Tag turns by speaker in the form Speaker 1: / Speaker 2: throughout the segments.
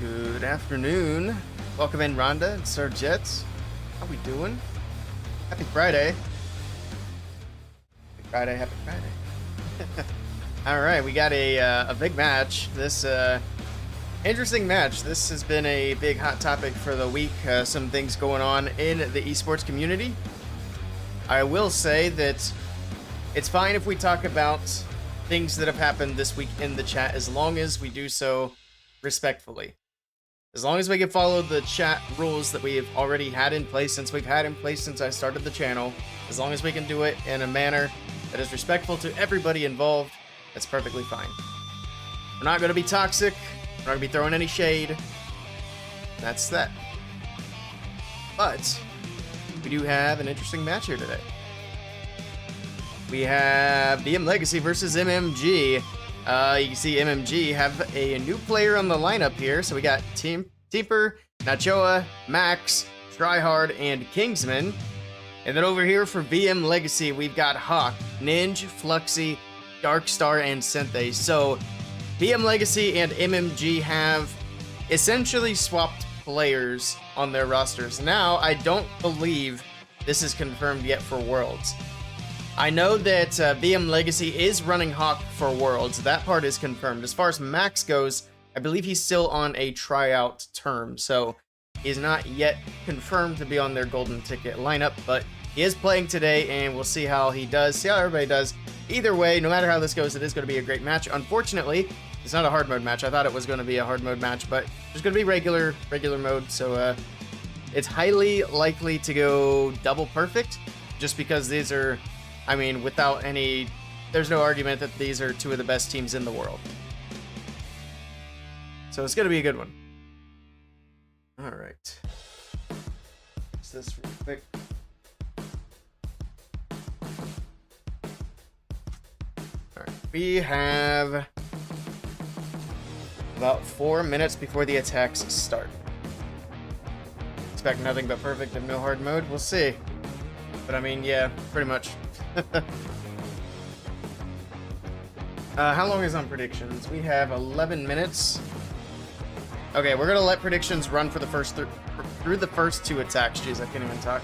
Speaker 1: Good afternoon. Welcome in, Rhonda and Sir Jets. How we doing? Happy Friday. Happy Friday, happy Friday. All right, we got a big match. This interesting match. This has been a big hot topic for the week. Some things going on in the esports community. I will say that it's fine if we talk about things that have happened this week in the chat, as long as we do so respectfully. As long as we can follow the chat rules that we have already had in place since I started the channel, as long as we can do it in a manner that is respectful to everybody involved, that's perfectly fine. We're not going to be toxic. We're not going to be throwing any shade. That's that. But we do have an interesting match here today. We have BM Legacy versus MMG. You can see MMG have a new player on the lineup here. So we got Teeper, Nachoa, Max, Tryhard, and Kingsman. And then over here for BM Legacy, we've got Hawk, Ninja, Fluxy, Darkstar, and Synthe. So BM Legacy and MMG have essentially swapped players on their rosters. Now, I don't believe this is confirmed yet for Worlds. I know that BM Legacy is running Hawk for Worlds. That part is confirmed. As far as Max goes, I believe he's still on a tryout term, so he's not yet confirmed to be on their golden ticket lineup, but he is playing today, and we'll see how he does, see how everybody does. Either way, no matter how this goes, it is going to be a great match. Unfortunately, it's not a hard mode match. I thought it was going to be a hard mode match, but there's going to be regular mode, so it's highly likely to go double perfect, just because these are, I mean, without any, there's no argument that these are two of the best teams in the world. So it's going to be a good one. All right. Fix this real quick. All right. We have about 4 minutes before the attacks start. Expect nothing but perfect and no hard mode. We'll see. But I mean, yeah, pretty much. How long is on predictions? We have 11 minutes. Okay, we're gonna let predictions run for the first through the first two attacks. Jeez, I can't even talk.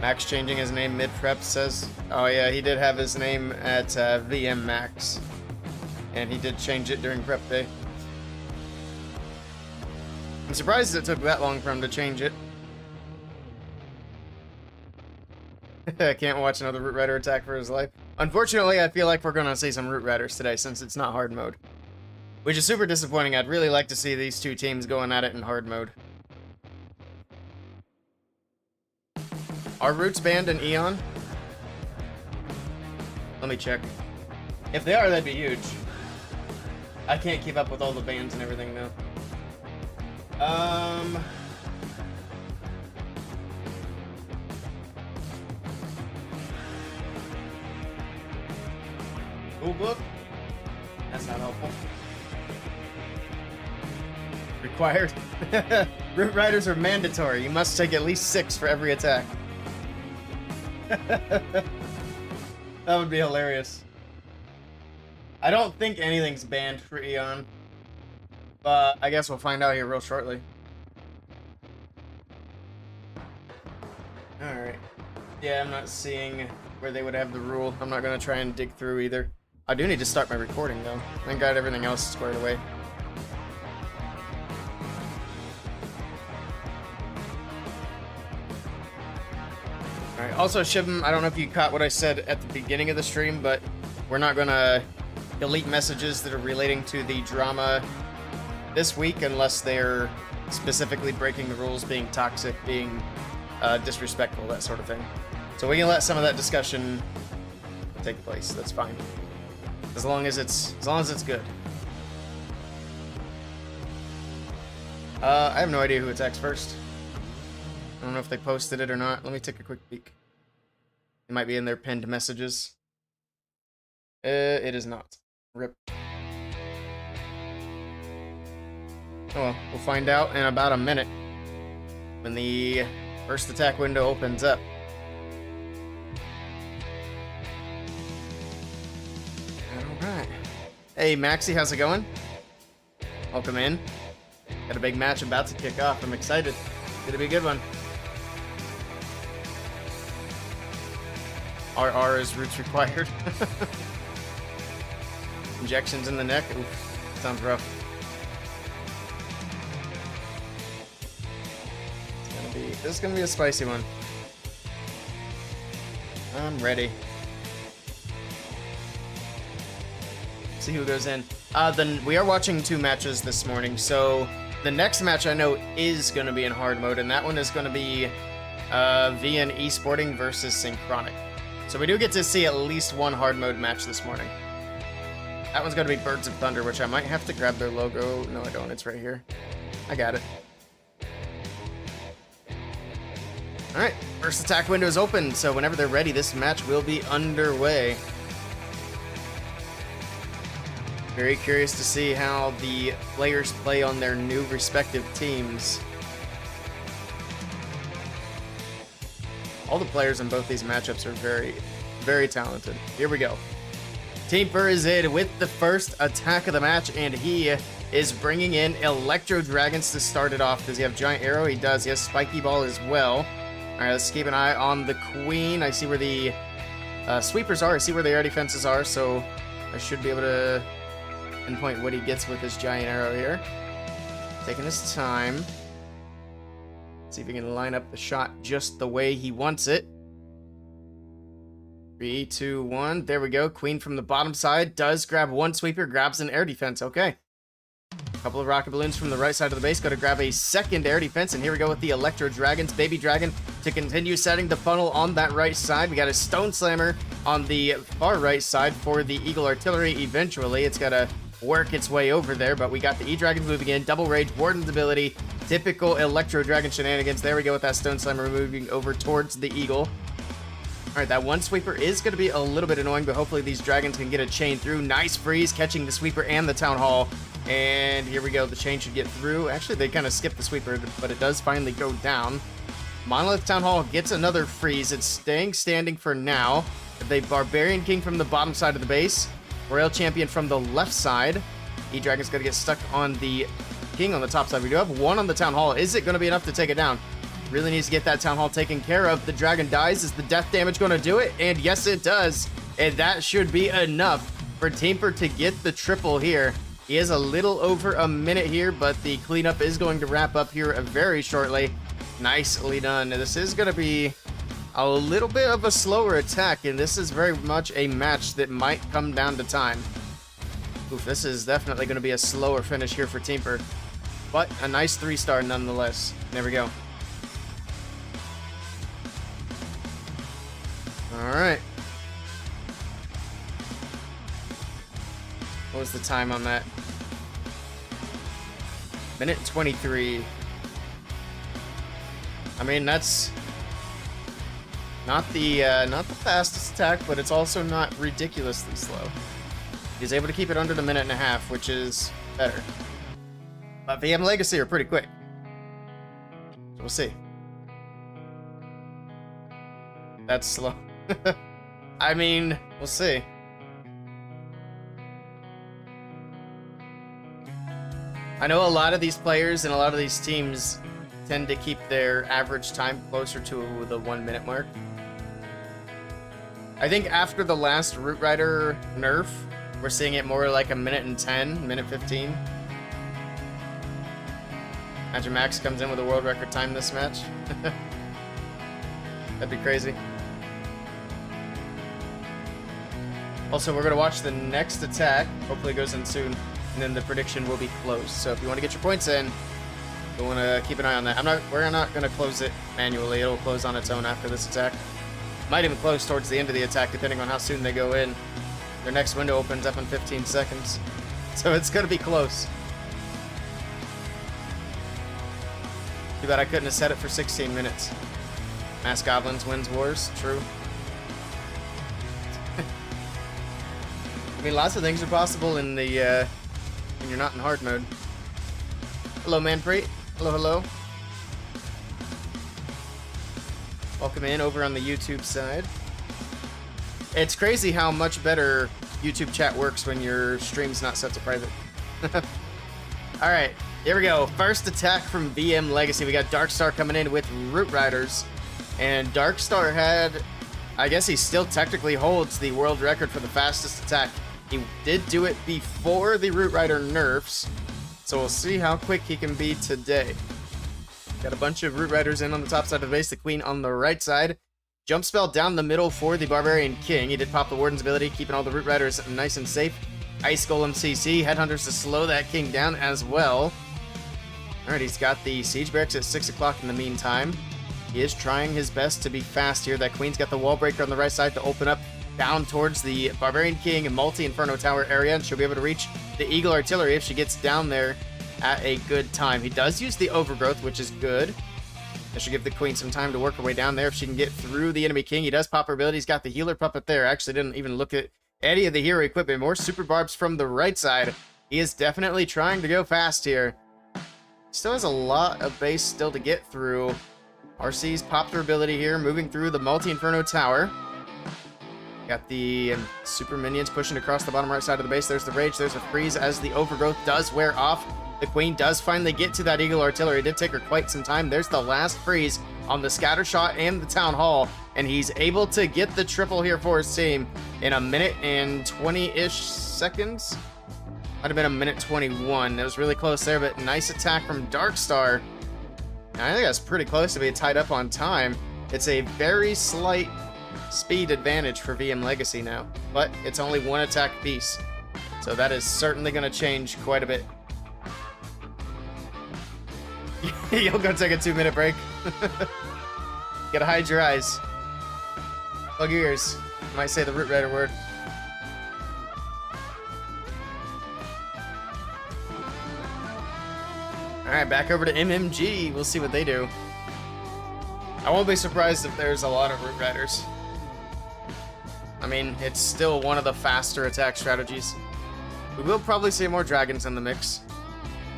Speaker 1: Max changing his name mid-prep says, oh yeah, he did have his name at VM Max, and he did change it during prep day. I'm surprised it took that long for him to change it. I can't watch another Root Rider attack for his life. Unfortunately, I feel like we're going to see some Root Riders today since it's not hard mode. Which is super disappointing. I'd really like to see these two teams going at it in hard mode. Are Roots banned in Eon? Let me check. If they are, that'd be huge. I can't keep up with all the bans and everything, though. Rule book? That's not helpful. Required? Root Riders are mandatory. You must take at least 6 for every attack. That would be hilarious. I don't think anything's banned for Eon, but I guess we'll find out here real shortly. Alright. Yeah, I'm not seeing where they would have the rule. I'm not going to try and dig through either. I do need to start my recording, though. I got everything else squared away. Alright, also, Shibum, I don't know if you caught what I said at the beginning of the stream, but we're not going to delete messages that are relating to the drama this week unless they're specifically breaking the rules, being toxic, being disrespectful, that sort of thing. So we can let some of that discussion take place. That's fine. As long as it's good. I have no idea who attacks first. I don't know if they posted it or not. Let me take a quick peek. It might be in their pinned messages. It is not. RIP. Oh well, we'll find out in about a minute when the first attack window opens up. Alright. Hey, Maxie, how's it going? Welcome in. Got a big match about to kick off. I'm excited. It's gonna be a good one. RR is roots required. Injections in the neck. Oof, sounds rough. This is gonna be a spicy one. I'm ready. See who goes in. Then we are watching 2 matches this morning, so the next match I know is gonna be in hard mode, and that one is gonna be VN Esporting versus Synchronic. So we do get to see at least one hard mode match this morning. That one's gonna be Birds of Thunder, which I might have to grab their logo. No, I don't. It's right here. I got it. All right, first attack window is open, so whenever they're ready, this match will be underway. Very curious to see how the players play on their new respective teams. All the players in both these matchups are very, very talented. Here we go. Teamper is in with the first attack of the match, and he is bringing in Electro Dragons to start it off. Does he have Giant Arrow? He does. He has Spiky Ball as well. All right, let's keep an eye on the Queen. I see where the sweepers are. I see where the air defenses are, so I should be able to pinpoint what he gets with his Giant Arrow here. Taking his time. See if he can line up the shot just the way he wants it. 3, 2, 1. There we go. Queen from the bottom side does grab one sweeper, grabs an air defense. Okay. Couple of rocket balloons from the right side of the base. Got to grab a second air defense, and here we go with the Electro Dragons. Baby Dragon to continue setting the funnel on that right side. We got a Stone Slammer on the far right side for the Eagle Artillery. Eventually, it's got to work its way over there, but we got the E-Dragons moving in. Double Rage, Warden's ability. Typical Electro Dragon shenanigans. There we go with that Stone Slammer moving over towards the Eagle. All right, that one sweeper is going to be a little bit annoying, but hopefully these dragons can get a chain through. Nice freeze, catching the sweeper and the Town Hall. And here we go. The chain should get through. Actually, they kind of skipped the sweeper, but it does finally go down. Monolith Town Hall gets another freeze. It's staying standing for now. The Barbarian King from the bottom side of the base. Royal Champion from the left side. E-Dragon's going to get stuck on the King on the top side. We do have one on the Town Hall. Is it going to be enough to take it down? Really needs to get that Town Hall taken care of. The dragon dies. Is the death damage going to do it? And yes, it does. And that should be enough for Teamper to get the triple here. He is a little over a minute here, but the cleanup is going to wrap up here very shortly. Nicely done. This is going to be a little bit of a slower attack, and this is very much a match that might come down to time. Oof, this is definitely going to be a slower finish here for Teamper, but a nice 3-star nonetheless. There we go. All right. What was the time on that? Minute 23. I mean, that's not the fastest attack, but it's also not ridiculously slow. He's able to keep it under the minute and a half, which is better. But VM Legacy are pretty quick. So we'll see. That's slow. I mean, we'll see. I know a lot of these players and a lot of these teams tend to keep their average time closer to the 1 minute mark. I think after the last Root Rider nerf, we're seeing it more like a minute and 10, minute 15. Imagine Max comes in with a world record time this match. That'd be crazy. Also, we're going to watch the next attack. Hopefully it goes in soon. And then the prediction will be closed. So if you want to get your points in, you'll want to keep an eye on that. We're not going to close it manually. It'll close on its own after this attack. Might even close towards the end of the attack, depending on how soon they go in. Their next window opens up in 15 seconds. So it's going to be close. Too bad I couldn't have set it for 16 minutes. Mass Goblins wins wars. True. I mean, lots of things are possible in the when you're not in hard mode. Hello, Manpreet. Hello, hello. Welcome in over on the YouTube side. It's crazy how much better YouTube chat works when your stream's not set to private. Alright, here we go. First attack from VM Legacy. We got Darkstar coming in with Root Riders. And Darkstar had, I guess he still technically holds the world record for the fastest attack. He did do it before the Root Rider nerfs. So we'll see how quick he can be today. Got a bunch of Root Riders in on the top side of the base, the Queen on the right side. Jump spell down the middle for the Barbarian King. He did pop the Warden's ability, keeping all the Root Riders nice and safe. Ice Golem CC, Headhunters to slow that King down as well. Alright, he's got the Siege Barracks at 6 o'clock in the meantime. He is trying his best to be fast here. That Queen's got the Wall Breaker on the right side to open up down towards the Barbarian King and Multi-Inferno Tower area, and she'll be able to reach the Eagle Artillery if she gets down there at a good time. He does use the Overgrowth, which is good. That should give the Queen some time to work her way down there if she can get through the enemy King. He does pop her ability. He's got the Healer Puppet there. Actually didn't even look at any of the hero equipment. More Super Barbs from the right side. He is definitely trying to go fast here. Still has a lot of base still to get through. RC's popped her ability here, moving through the Multi-Inferno Tower. Got the super minions pushing across the bottom right side of the base. There's the Rage, there's a Freeze as the Overgrowth does wear off. The Queen does finally get to that Eagle Artillery. It did take her quite some time. There's the last freeze on the Scatter Shot and the Town Hall, and he's able to get the triple here for his team in a minute and 20-ish seconds. Might have been a minute 21. That was really close there, but nice attack from Darkstar. I think that's pretty close to being tied up on time. It's a very slight speed advantage for VM Legacy now, but it's only one attack piece, so that is certainly going to change quite a bit. You'll go take a 2-minute break. Gotta hide your eyes. Plug your ears. You might say the Root Rider word. Alright, back over to MMG. We'll see what they do. I won't be surprised if there's a lot of Root Riders. I mean, it's still one of the faster attack strategies. We will probably see more dragons in the mix.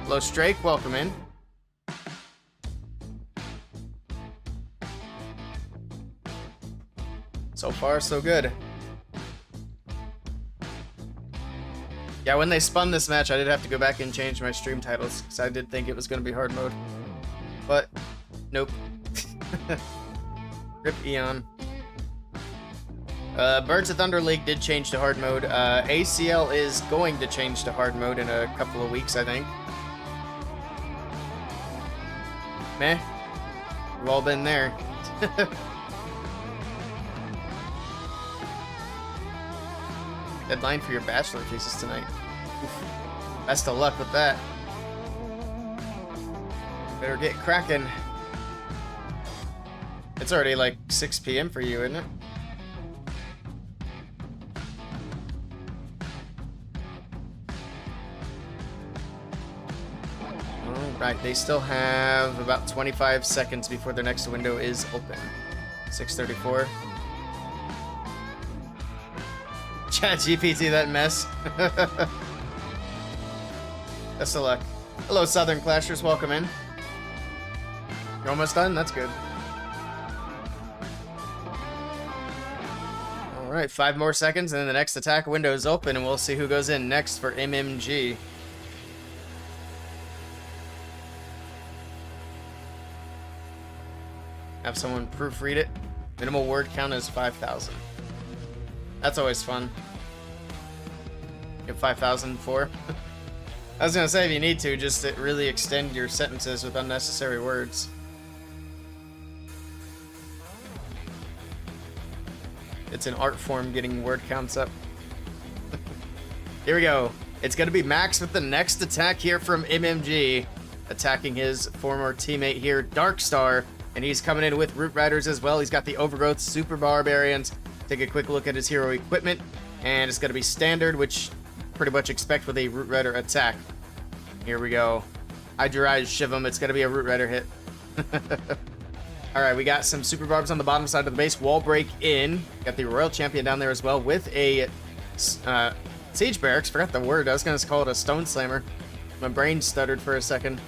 Speaker 1: Hello, Strake. Welcome in. So far, so good. Yeah, when they spun this match, I did have to go back and change my stream titles, because I did think it was going to be hard mode. But, nope. Rip Eon. Birds of Thunder League did change to hard mode. ACL is going to change to hard mode in a couple of weeks, I think. Meh. We've all been there. Deadline for your bachelor thesis tonight. Oof. Best of luck with that. Better get cracking. It's already like 6 p.m. for you, isn't it? Alright, they still have about 25 seconds before their next window is open. 6:34. Chat GPT, that mess. Best of luck. Hello, Southern Clashers. Welcome in. You're almost done? That's good. Alright, 5 more seconds, and then the next attack window is open, and we'll see who goes in next for MMG. Have someone proofread it. Minimal word count is 5,000. That's always fun. Get 5,004. I was gonna say, if you need to, just really extend your sentences with unnecessary words. It's an art form getting word counts up. Here we go. It's gonna be Max with the next attack here from MMG, attacking his former teammate here, Darkstar, and he's coming in with Root Riders as well. He's got the Overgrowth, Super Barbarians. Take a quick look at his hero equipment, and it's going to be standard, which pretty much expect with a Root Rider attack. Here we go. Hide your eyes, Shivam. It's going to be a Root Rider hit. Alright, we got some Super Barbs on the bottom side of the base. Wall break in. Got the Royal Champion down there as well with a Siege Barracks. Forgot the word. I was going to call it a Stone Slammer. My brain stuttered for a second.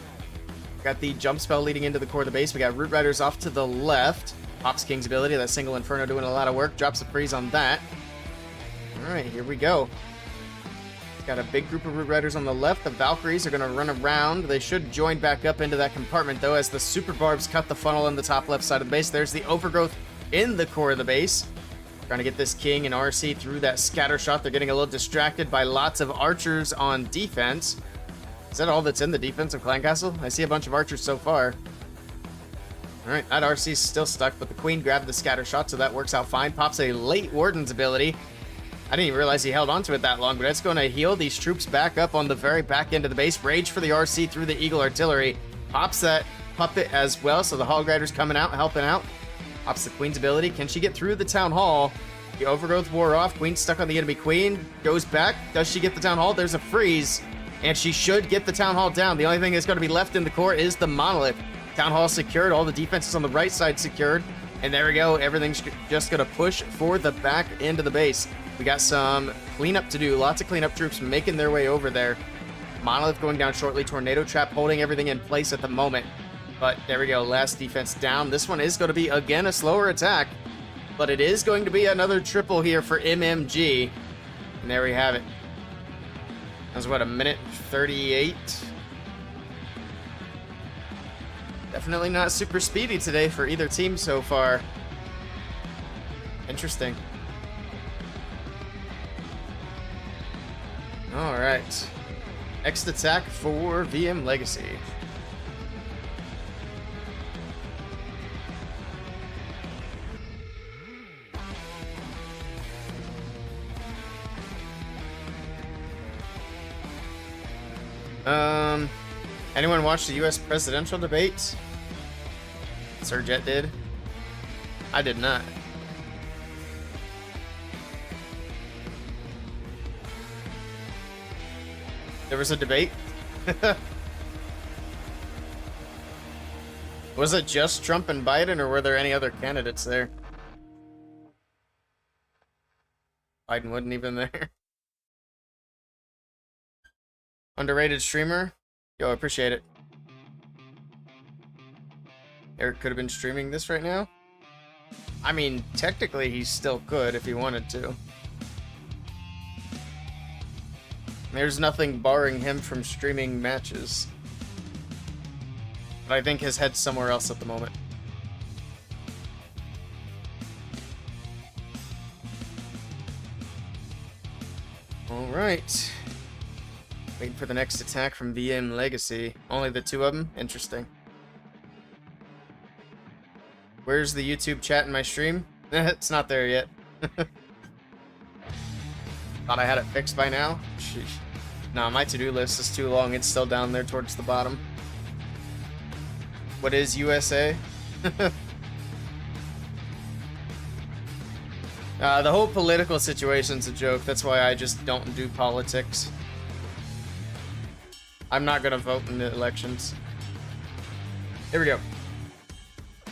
Speaker 1: Got the Jump Spell leading into the core of the base. We got Root Riders off to the left. Ox King's ability, that single Inferno doing a lot of work. Drops a freeze on that. Alright, here we go. Got a big group of Root Riders on the left. The Valkyries are going to run around. They should join back up into that compartment, though, as the Super Barbs cut the funnel in the top left side of the base. There's the Overgrowth in the core of the base. Trying to get this King and RC through that scatter shot. They're getting a little distracted by lots of archers on defense. Is that all that's in the defense of Clan Castle? I see a bunch of archers so far. Alright, that RC's still stuck, but the Queen grabbed the scatter shot, so that works out fine. Pops a late Warden's ability. I didn't even realize he held onto it that long, but it's going to heal these troops back up on the very back end of the base. Rage for the RC through the Eagle Artillery. Pops that puppet as well, so the Hog Rider's coming out, helping out. Pops the Queen's ability. Can she get through the Town Hall? The Overgrowth wore off. Queen's stuck on the enemy Queen. Goes back. Does she get the Town Hall? There's a freeze, and she should get the Town Hall down. The only thing that's going to be left in the core is the Monolith. Town Hall secured. All the defenses on the right side secured. And there we go. Everything's just going to push for the back end of the base. We got some cleanup to do. Lots of cleanup troops making their way over there. Monolith going down shortly. Tornado Trap holding everything in place at the moment. But there we go. Last defense down. This one is going to be, again, a slower attack. But it is going to be another triple here for MMG. And there we have it. That was, what, a minute 38? Definitely not super speedy today for either team so far. Interesting. Alright. Next attack for VM Legacy. Anyone watch the US presidential debates? Sir Jet did. I did not. There was a debate? Was it just Trump and Biden, or were there any other candidates there? Biden wasn't even there. Underrated streamer? Yo, I appreciate it. Eric could have been streaming this right now. I mean, technically he still could if he wanted to. There's nothing barring him from streaming matches. But I think his head's somewhere else at the moment. Alright. Waiting for the next attack from VM Legacy. Only the two of them? Interesting. Where's the YouTube chat in my stream? It's not there yet. Thought I had it fixed by now? Sheesh. Nah, my to-do list is too long. It's still down there towards the bottom. What is USA? The whole political situation's a joke. That's why I just don't do politics. I'm not gonna vote in the elections. Here we go.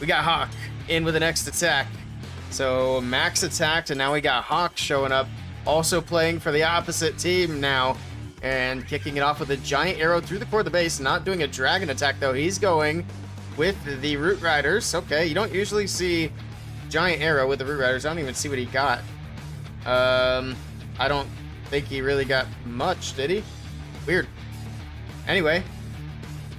Speaker 1: We got Hawk in with the next attack. So Max attacked, and now we got Hawk showing up. Also playing for the opposite team now. And kicking it off with a giant arrow through the core of the base. Not doing a dragon attack, though. He's going with the Root Riders. Okay, you don't usually see giant arrow with the Root Riders. I don't even see what he got. I don't think he really got much, did he? Weird. Anyway,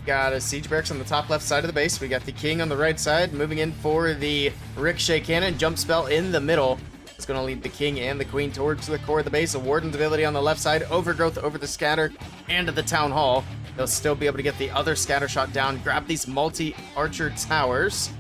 Speaker 1: got a Siege Barracks on the top left side of the base. We got the King on the right side, moving in for the Ricochet Cannon. Jump spell in the middle. It's going to lead the King and the Queen towards the core of the base. A Warden's ability on the left side. Overgrowth over the Scatter and the Town Hall. They'll still be able to get the other Scatter shot down. Grab these multi-Archer towers.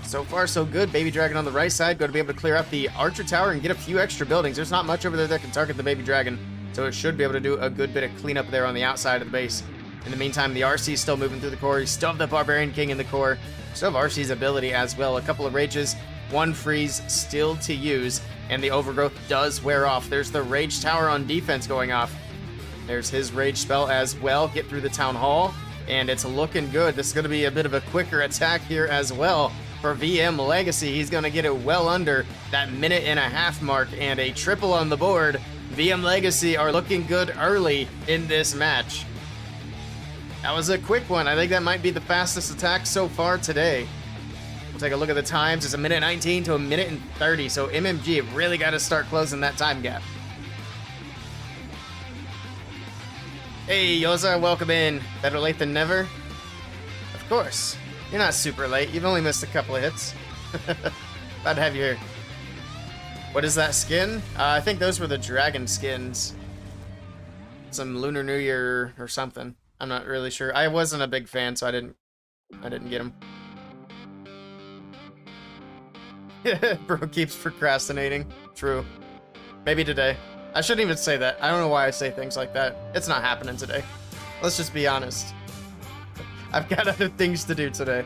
Speaker 1: So far, so good. Baby Dragon on the right side. Going to be able to clear up the Archer tower and get a few extra buildings. There's not much over there that can target the Baby Dragon, so it should be able to do a good bit of cleanup there on the outside of the base. In the meantime, the RC is still moving through the core. You still have the Barbarian King in the core. Still have RC's ability as well. A couple of rages, one freeze still to use, and the Overgrowth does wear off. There's the Rage Tower on defense going off. There's his Rage spell as well. Get through the Town Hall, and it's looking good. This is going to be a bit of a quicker attack here as well for VM Legacy. He's going to get it well under that minute-and-a-half mark, and a triple on the board. VM Legacy are looking good early in this match. That was a quick one. I think that might be the fastest attack so far today. We'll take a look at the times. It's a minute 19 to a minute and 30, so MMG have really got to start closing that time gap. Hey, Yoza, welcome in. Better late than never? Of course. You're not super late. You've only missed a couple of hits. Glad to have you here. What is that skin? I think those were the dragon skins. Some Lunar New Year or something. I'm not really sure. I wasn't a big fan, so I didn't get them. Bro keeps procrastinating. True. Maybe today. I shouldn't even say that. I don't know why I say things like that. It's not happening today. Let's just be honest. I've got other things to do today.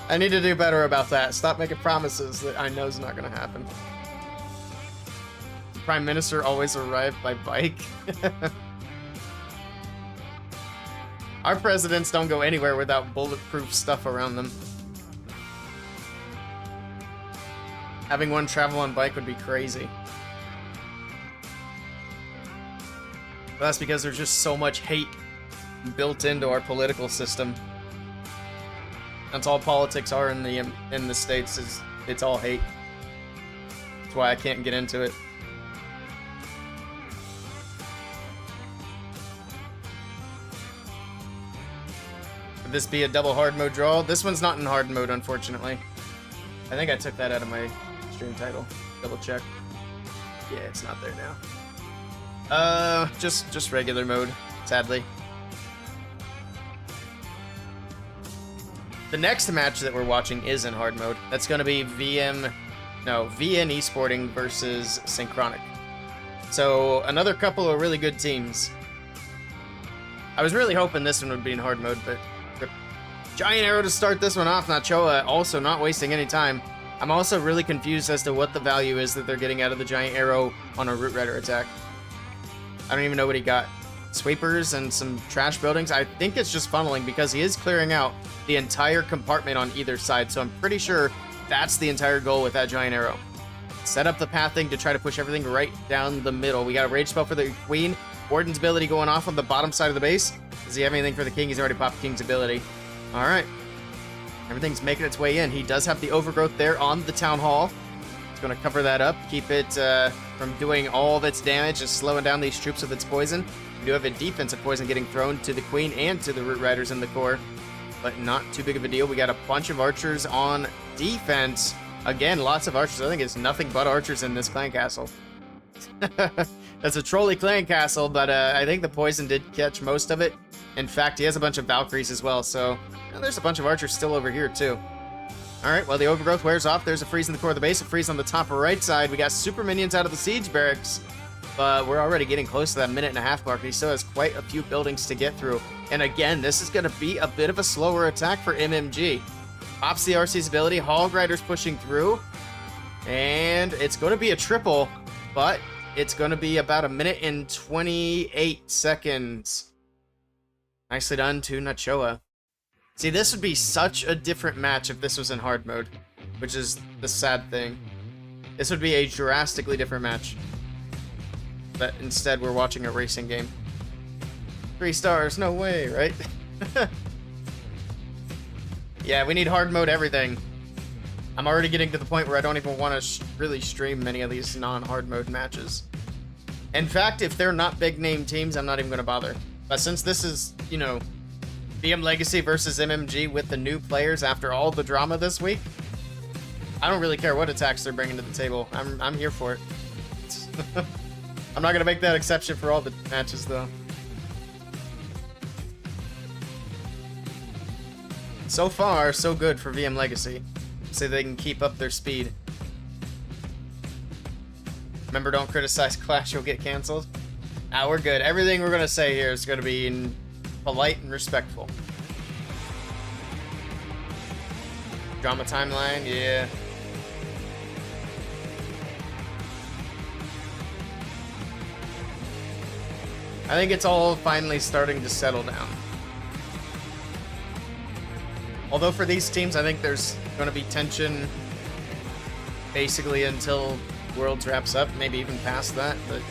Speaker 1: I need to do better about that. Stop making promises that I know is not going to happen. Prime Minister always arrived by bike. Our presidents don't go anywhere without bulletproof stuff around them. Having one travel on bike would be crazy. But that's because there's just so much hate built into our political system. That's all politics are in the States, is it's all hate. That's why I can't get into it. Would this be a double hard mode draw? This one's not in hard mode, unfortunately. I think I took that out of my stream title. Double check. Yeah, it's not there now. Just regular mode, sadly. The next match that we're watching is in hard mode. That's going to be VN Esporting versus Synchronic. So another couple of really good teams. I was really hoping this one would be in hard mode, but giant arrow to start this one off. Nachoa also not wasting any time. I'm also really confused as to what the value is that they're getting out of the giant arrow on a Root Rider attack. I don't even know what he got. Sweepers and some trash buildings. I think it's just funneling because he is clearing out the entire compartment on either side, so I'm pretty sure that's the entire goal with that giant arrow. Set up the pathing to try to push everything right down the middle. We got a rage spell for the queen. Warden's ability going off on the bottom side of the base. Does he have anything for the king? He's already popped king's ability. All right. Everything's making its way in. He does have the overgrowth there on the town hall. He's going to cover that up, keep it from doing all of its damage and slowing down these troops with its poison. We do have a defensive poison getting thrown to the queen and to the Root Riders in the core, but not too big of a deal. We got a bunch of archers on defense. Again, lots of archers. I think it's nothing but archers in this clan castle. That's a trolley clan castle, but I think the poison did catch most of it. In fact, he has a bunch of Valkyries as well, so there's a bunch of archers still over here too. All right, well, the overgrowth wears off. There's a freeze in the core of the base, a freeze on the top right side. We got super minions out of the siege barracks, but we're already getting close to that minute-and-a-half mark. He still has quite a few buildings to get through. And again, this is going to be a bit of a slower attack for MMG. Pops the RC's ability, Hog Riders pushing through, and it's going to be a triple, but it's going to be about 1 minute and 28 seconds. Nicely done to Nachoa. See, this would be such a different match if this was in hard mode, which is the sad thing. This would be a drastically different match. But instead, we're watching a racing game. 3 stars, no way, right? Yeah, we need hard mode everything. I'm already getting to the point where I don't even want to really stream many of these non-hard mode matches. In fact, if they're not big name teams, I'm not even going to bother. But since this is, you know, BM Legacy versus MMG with the new players after all the drama this week, I don't really care what attacks they're bringing to the table. I'm here for it. I'm not going to make that exception for all the matches, though. So far, so good for VM Legacy. So they can keep up their speed. Remember, don't criticize Clash, you'll get canceled. Ah, we're good. Everything we're going to say here is going to be polite and respectful. Drama timeline, yeah. I think it's all finally starting to settle down. Although for these teams, I think there's going to be tension basically until Worlds wraps up, maybe even past that, but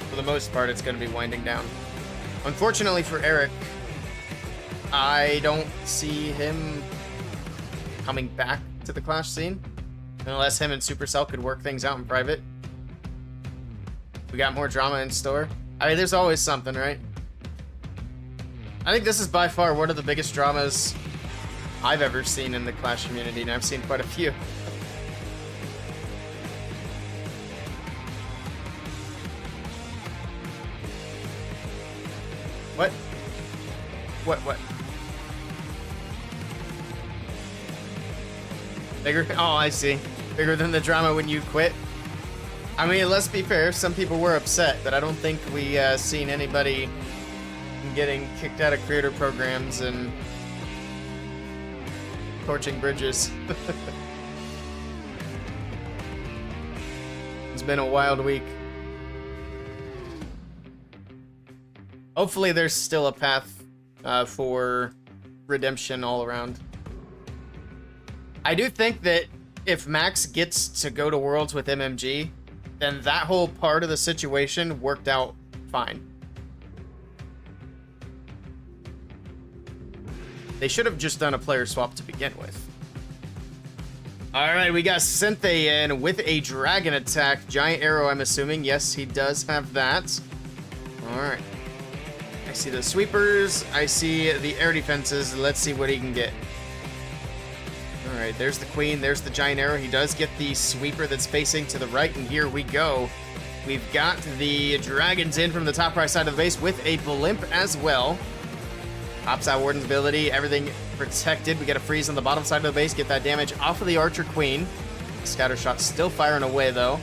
Speaker 1: for the most part, it's going to be winding down. Unfortunately for Eric, I don't see him coming back to the Clash scene unless him and Supercell could work things out in private. We got more drama in store. I mean, there's always something, right? I think this is by far one of the biggest dramas I've ever seen in the Clash community, and I've seen quite a few. What? What? Bigger? Oh, I see. Bigger than the drama when you quit? I mean, let's be fair, some people were upset, but I don't think we seen anybody getting kicked out of creator programs and torching bridges. It's been a wild week. Hopefully there's still a path for redemption all around. I do think that if Max gets to go to Worlds with MMG, then that whole part of the situation worked out fine. They should have just done a player swap to begin with. Alright, we got Synth in with a dragon attack. Giant arrow, I'm assuming. Yes, he does have that. Alright. I see the sweepers. I see the air defenses. Let's see what he can get. Alright, there's the queen. There's the giant arrow. He does get the sweeper that's facing to the right, and here we go. We've got the dragons in from the top right side of the base with a blimp as well. Pops out Warden's ability. Everything protected. We got a freeze on the bottom side of the base. Get that damage off of the archer queen. Scatter shot still firing away, though.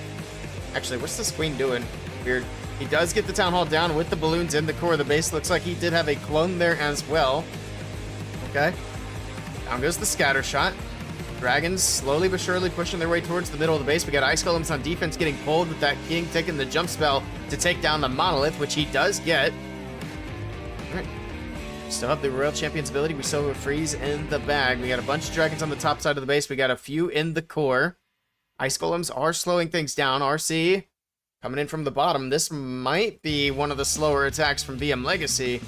Speaker 1: Actually, what's this queen doing? Weird. He does get the town hall down with the balloons in the core of the base. Looks like he did have a clone there as well. Okay. Down goes the scatter shot. Dragons slowly but surely pushing their way towards the middle of the base. We got Ice Golems on defense getting pulled with that king taking the jump spell to take down the monolith, which he does get. All right. Still have the Royal Champion's ability. We still have a freeze in the bag. We got a bunch of dragons on the top side of the base. We got a few in the core. Ice Golems are slowing things down. RC coming in from the bottom. This might be one of the slower attacks from BM Legacy.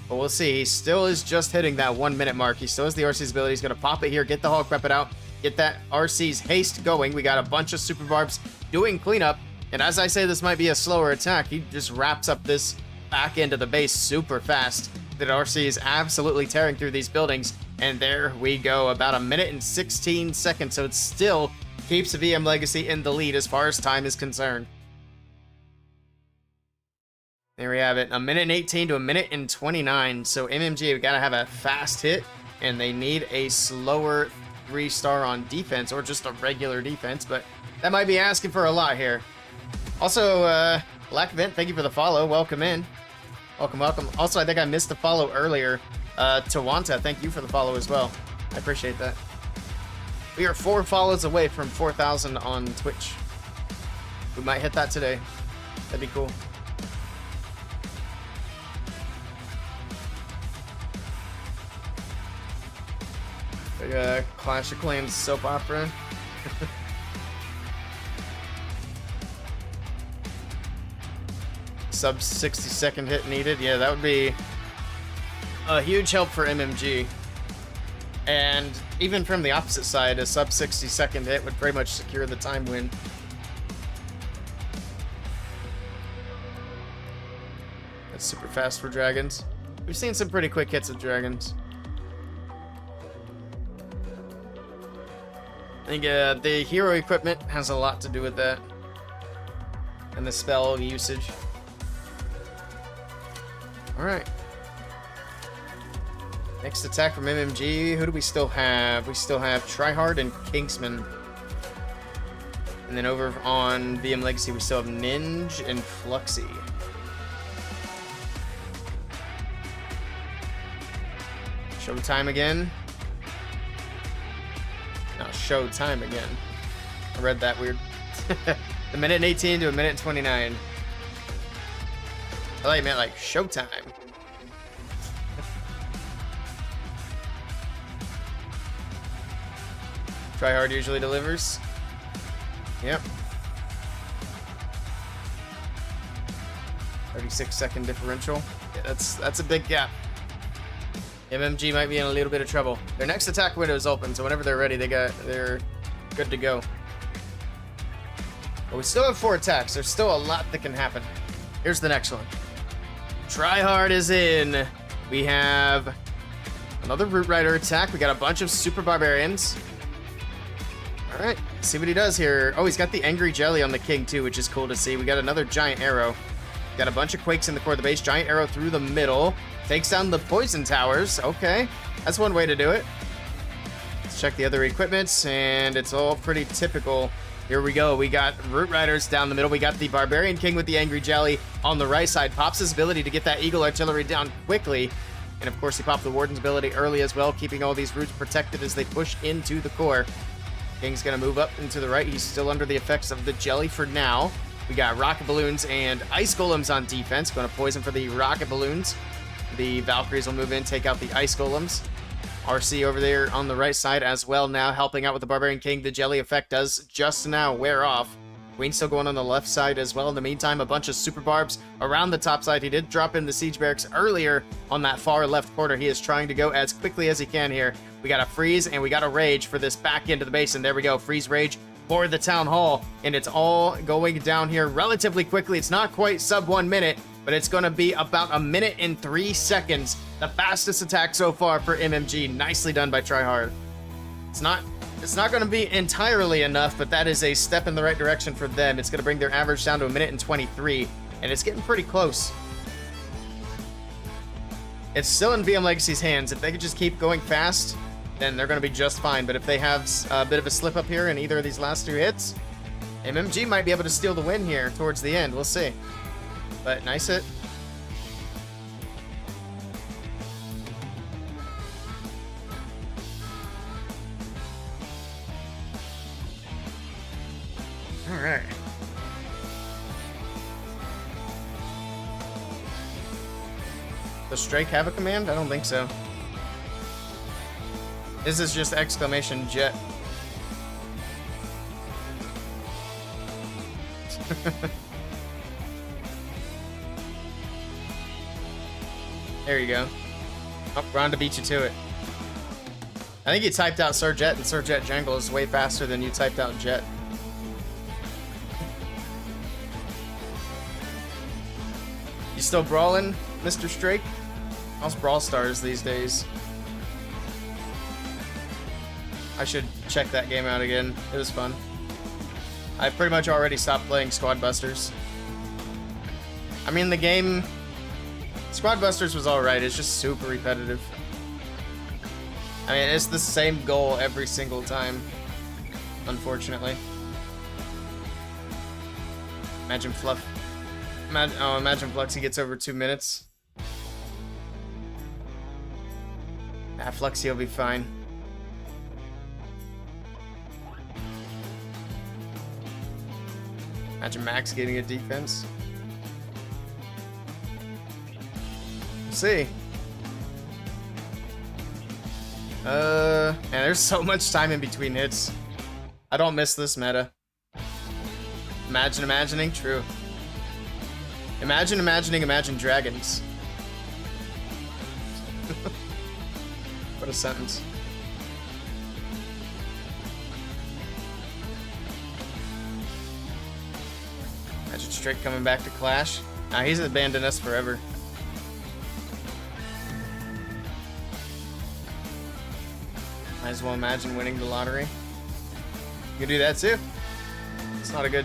Speaker 1: But we'll see. He still is just hitting that 1 minute mark. He still has the RC's ability. He's going to pop it here, get the Hulk Weapon out, get that RC's haste going. We got a bunch of Super Barbs doing cleanup. And as I say, this might be a slower attack. He just wraps up this back end of the base super fast. That RC is absolutely tearing through these buildings. And there we go. About 1 minute and 16 seconds. So it still keeps VM Legacy in the lead as far as time is concerned. There we have it. 1 minute and 18 to 1 minute and 29. So MMG have got to have a fast hit, and they need a slower 3-star on defense, or just a regular defense, but that might be asking for a lot here. Also, Black Vent, thank you for the follow. Welcome in. Welcome, welcome. Also, I think I missed the follow earlier. Tawanta, thank you for the follow as well. I appreciate that. We are 4 follows away from 4,000 on Twitch. We might hit that today. That'd be cool. Like Clash of Clans soap opera. Sub 60-second hit needed. Yeah, that would be a huge help for MMG. And even from the opposite side, a sub 60-second hit would pretty much secure the time win. That's super fast for dragons. We've seen some pretty quick hits of dragons. I think the hero equipment has a lot to do with that. And the spell usage. Alright. Next attack from MMG. Who do we still have? We still have Tryhard and Kingsman. And then over on BM Legacy, we still have Ninja and Fluxy. Showtime again. No, showtime again. I read that weird. The minute and 18 to 1 minute and 29. I thought you meant like showtime. Tryhard usually delivers. Yep. 36-second differential. Yeah, that's a big gap. MMG might be in a little bit of trouble. Their next attack window is open, so whenever they're ready, they're good to go. But we still have 4 attacks. There's still a lot that can happen. Here's the next one. Tryhard is in. We have another Root Rider attack. We got a bunch of Super Barbarians. All right, see what he does here. Oh, he's got the Angry Jelly on the King too, which is cool to see. We got another Giant Arrow. Got a bunch of Quakes in the core of the base. Giant Arrow through the middle. Takes down the Poison Towers. Okay, that's one way to do it. Let's check the other equipments, and it's all pretty typical. Here we go. We got Root Riders down the middle. We got the Barbarian King with the Angry Jelly on the right side. Pops his ability to get that Eagle Artillery down quickly. And of course, he popped the Warden's ability early as well, keeping all these roots protected as they push into the core. King's going to move up into the right. He's still under the effects of the Jelly for now. We got Rocket Balloons and Ice Golems on defense. Going to poison for the Rocket Balloons. The Valkyries will move in, take out the Ice Golems. RC over there on the right side as well now, helping out with the Barbarian King. The Jelly effect does just now wear off. Queen still going on the left side as well. In the meantime, a bunch of Super Barbs around the top side. He did drop in the Siege Barracks earlier on that far left corner. He is trying to go as quickly as he can here. We got a Freeze and we got a Rage for this back end of the base. And there we go, Freeze Rage for the Town Hall. And it's all going down here relatively quickly. It's not quite sub 1 minute, but it's going to be about 1 minute and 3 seconds. The fastest attack so far for MMG. Nicely done by Tryhard. It's not going to be entirely enough, but that is a step in the right direction for them. It's going to bring their average down to 1 minute and 23, and it's getting pretty close. It's still in VM Legacy's hands. If they could just keep going fast, then they're going to be just fine. But if they have a bit of a slip up here in either of these last 2 hits, MMG might be able to steal the win here towards the end. We'll see. But nice hit. All right. Does Strike have a command? I don't think so. This is just exclamation jet. There you go. Oh, Rhonda beat you to it. I think you typed out Sir Jet, and Sir Jet Jungle is way faster than you typed out Jet. You still brawling, Mr. Strake? How's Brawl Stars these days? I should check that game out again. It was fun. I pretty much already stopped playing Squad Busters. I mean, the game... Squad Busters was alright, it's just super repetitive. I mean, it's the same goal every single time, unfortunately. Imagine Fluff. Imagine Fluxy gets over 2 minutes. Ah, Fluxy will be fine. Imagine Max getting a defense. We'll see. Man, there's so much time in between hits. I don't miss this meta. Imagine imagining, true. Imagine imagining, imagine dragons. What a sentence. Imagine Straight coming back to Clash. Nah, he's abandoned us forever. Might as well imagine winning the lottery. You can do that too. It's not a good,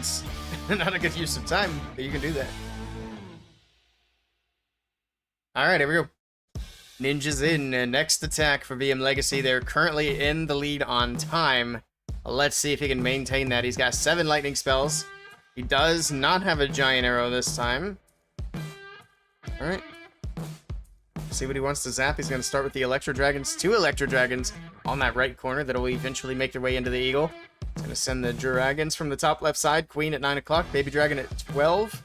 Speaker 1: not a good use of time, but you can do that. All right, here we go. Ninja's in. Next attack for VM Legacy. They're currently in the lead on time. Let's see if he can maintain that. He's got 7 lightning spells. He does not have a giant arrow this time. All right. See what he wants to zap. He's going to start with the Electro Dragons. 2 Electro Dragons on that right corner that will eventually make their way into the Eagle. He's going to send the Dragons from the top left side. Queen at 9 o'clock. Baby Dragon at 12.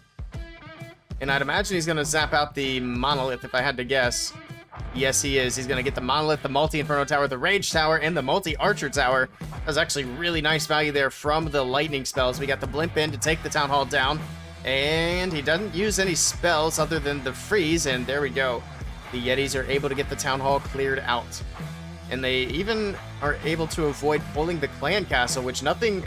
Speaker 1: And I'd imagine he's going to zap out the Monolith if I had to guess. Yes, he is. He's going to get the Monolith, the Multi-Inferno Tower, the Rage Tower, and the Multi-Archer Tower. That was actually really nice value there from the lightning spells. We got the Blimp in to take the Town Hall down. And he doesn't use any spells other than the Freeze. And there we go. The Yetis are able to get the Town Hall cleared out. And they even are able to avoid pulling the Clan Castle, which nothing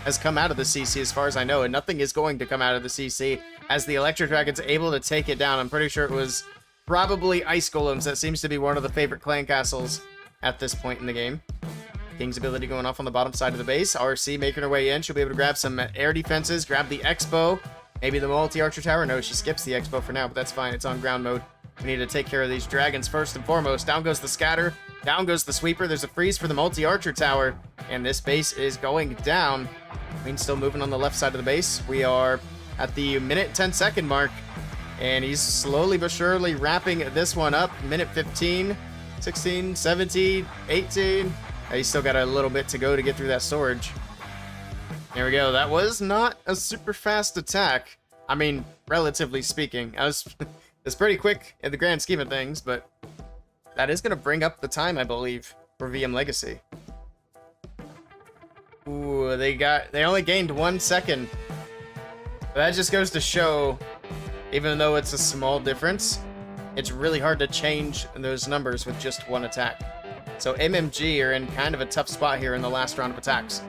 Speaker 1: has come out of the CC as far as I know. And nothing is going to come out of the CC as the Electric Dragon's able to take it down. I'm pretty sure it was probably Ice Golems. That seems to be one of the favorite clan castles at this point in the game. King's ability going off on the bottom side of the base. RC making her way in. She'll be able to grab some air defenses, grab the Expo, maybe the multi-archer tower. No, she skips the Expo for now, but that's fine. It's on ground mode. We need to take care of these dragons first and foremost. Down goes the scatter. Down goes the sweeper. There's a freeze for the multi-archer tower, and this base is going down. Queen's still moving on the left side of the base. We are at the minute 10-second mark, and he's slowly but surely wrapping this one up. Minute 15, 16, 17, 18. He's still got a little bit to go to get through that storage. There we go. That was not a super fast attack. I mean, relatively speaking. It's pretty quick in the grand scheme of things, but that is going to bring up the time, I believe, for VM Legacy. Ooh, they only gained 1 second. But that just goes to show, even though it's a small difference, it's really hard to change those numbers with just one attack. So MMG are in kind of a tough spot here in the last round of attacks.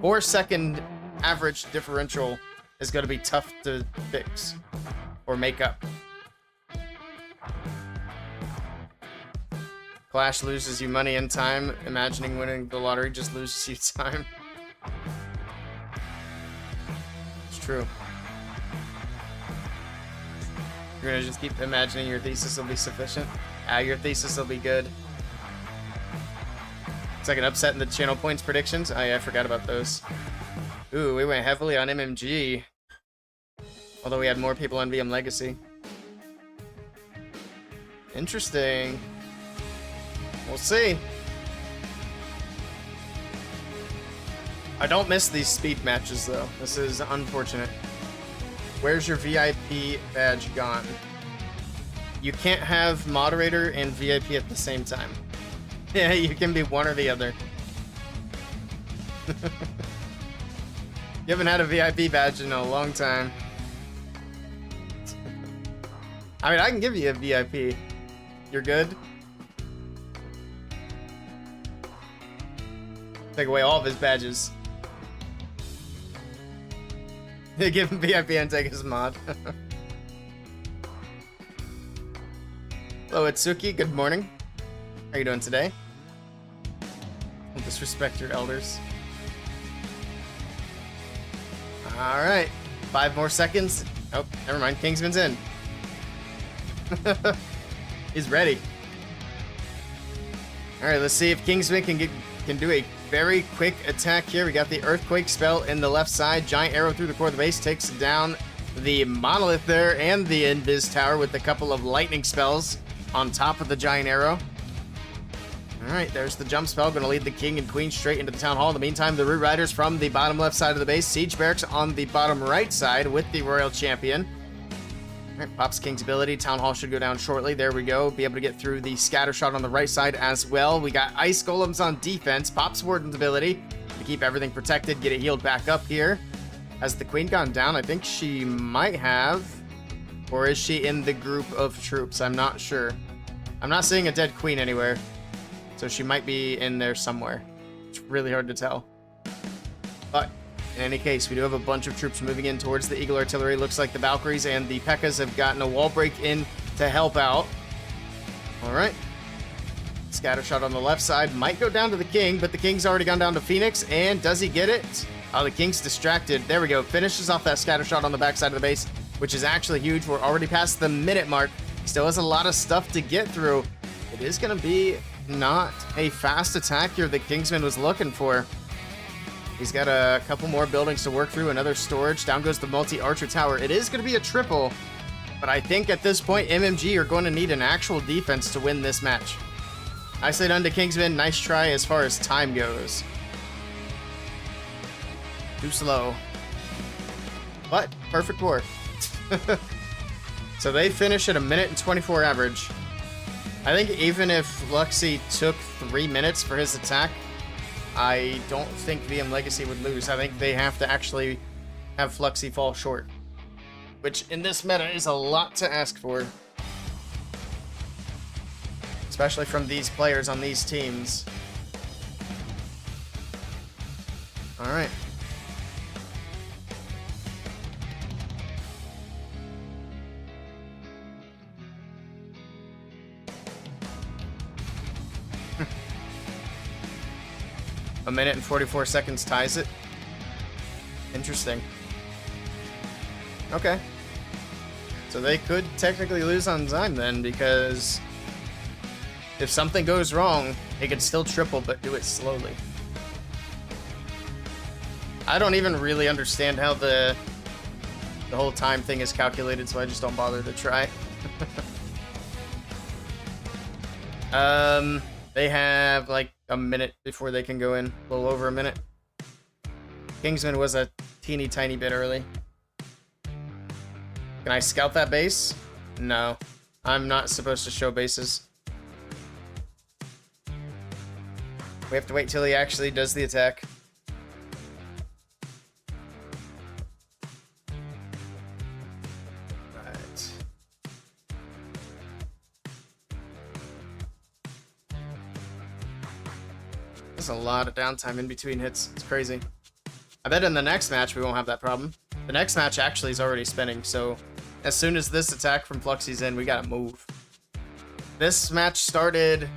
Speaker 1: 4-second average differential is going to be tough to fix or make up. Clash loses you money and time. Imagining winning the lottery just loses you time. It's true. You're gonna just keep imagining your thesis will be sufficient. Your thesis will be good. It's like an upset in the channel points predictions. Oh yeah, I forgot about those. Ooh, we went heavily on MMG. Although we had more people on VM Legacy. Interesting. We'll see. I don't miss these speed matches, though. This is unfortunate. Where's your VIP badge gone? You can't have moderator and VIP at the same time. Yeah, you can be one or the other. You haven't had a VIP badge in a long time. I mean, I can give you a VIP. You're good? Take away all of his badges. Give him VIP and take his mod. Hello, Itsuki. Good morning. How are you doing today? Don't disrespect your elders. Alright. 5 more seconds. Oh, never mind. Kingsman's in. He's ready. Alright, let's see if Kingsman can do a very quick attack here. We got the Earthquake spell in the left side. Giant arrow through the core of the base takes down the Monolith there and the Invis Tower with a couple of lightning spells on top of the Giant arrow. Alright, there's the jump spell. Going to lead the King and Queen straight into the Town Hall. In the meantime, the Root Riders from the bottom left side of the base. Siege Barracks on the bottom right side with the Royal Champion. Alright, pops King's ability. Town Hall should go down shortly. There we go. Be able to get through the scatter shot on the right side as well. We got Ice Golems on defense. Pops Warden's ability to keep everything protected. Get it healed back up here. Has the Queen gone down? I think she might have. Or is she in the group of troops? I'm not sure. I'm not seeing a dead Queen anywhere. So she might be in there somewhere. It's really hard to tell. But in any case, we do have a bunch of troops moving in towards the Eagle Artillery. Looks like the Valkyries and the P.E.K.K.A.s have gotten a wall break in to help out. Alright. Scatter shot on the left side. Might go down to the King, but the King's already gone down to Phoenix. And does he get it? Oh, the King's distracted. There we go. Finishes off that scatter shot on the back side of the base, which is actually huge. We're already past the minute mark. Still has a lot of stuff to get through. It is going to be not a fast attack here that Kingsman was looking for. He's got a couple more buildings to work through, another storage. Down goes the multi-archer tower. It is going to be a triple, but I think at this point, MMG are going to need an actual defense to win this match. I say done to Kingsman. Nice try as far as time goes. Too slow. But perfect war. So they finish at a minute and 24 average. I think even if Luxy took 3 minutes for his attack, I don't think VM Legacy would lose. I think they have to actually have Fluxy fall short, which in this meta is a lot to ask for, especially from these players on these teams. All right. A minute and 44 seconds ties it. Interesting. Okay. So they could technically lose on time then, because if something goes wrong, they could still triple, but do it slowly. I don't even really understand how the whole time thing is calculated, so I just don't bother to try. They have like a minute before they can go in. A little over a minute. Kingsman was a teeny tiny bit early. Can I scout that base? No. I'm not supposed to show bases. We have to wait till he actually does the attack. Right. There's a lot of downtime in between hits. It's crazy. I bet in the next match we won't have that problem. The next match actually is already spinning, so as soon as this attack from Fluxy's in, we gotta move. This match started...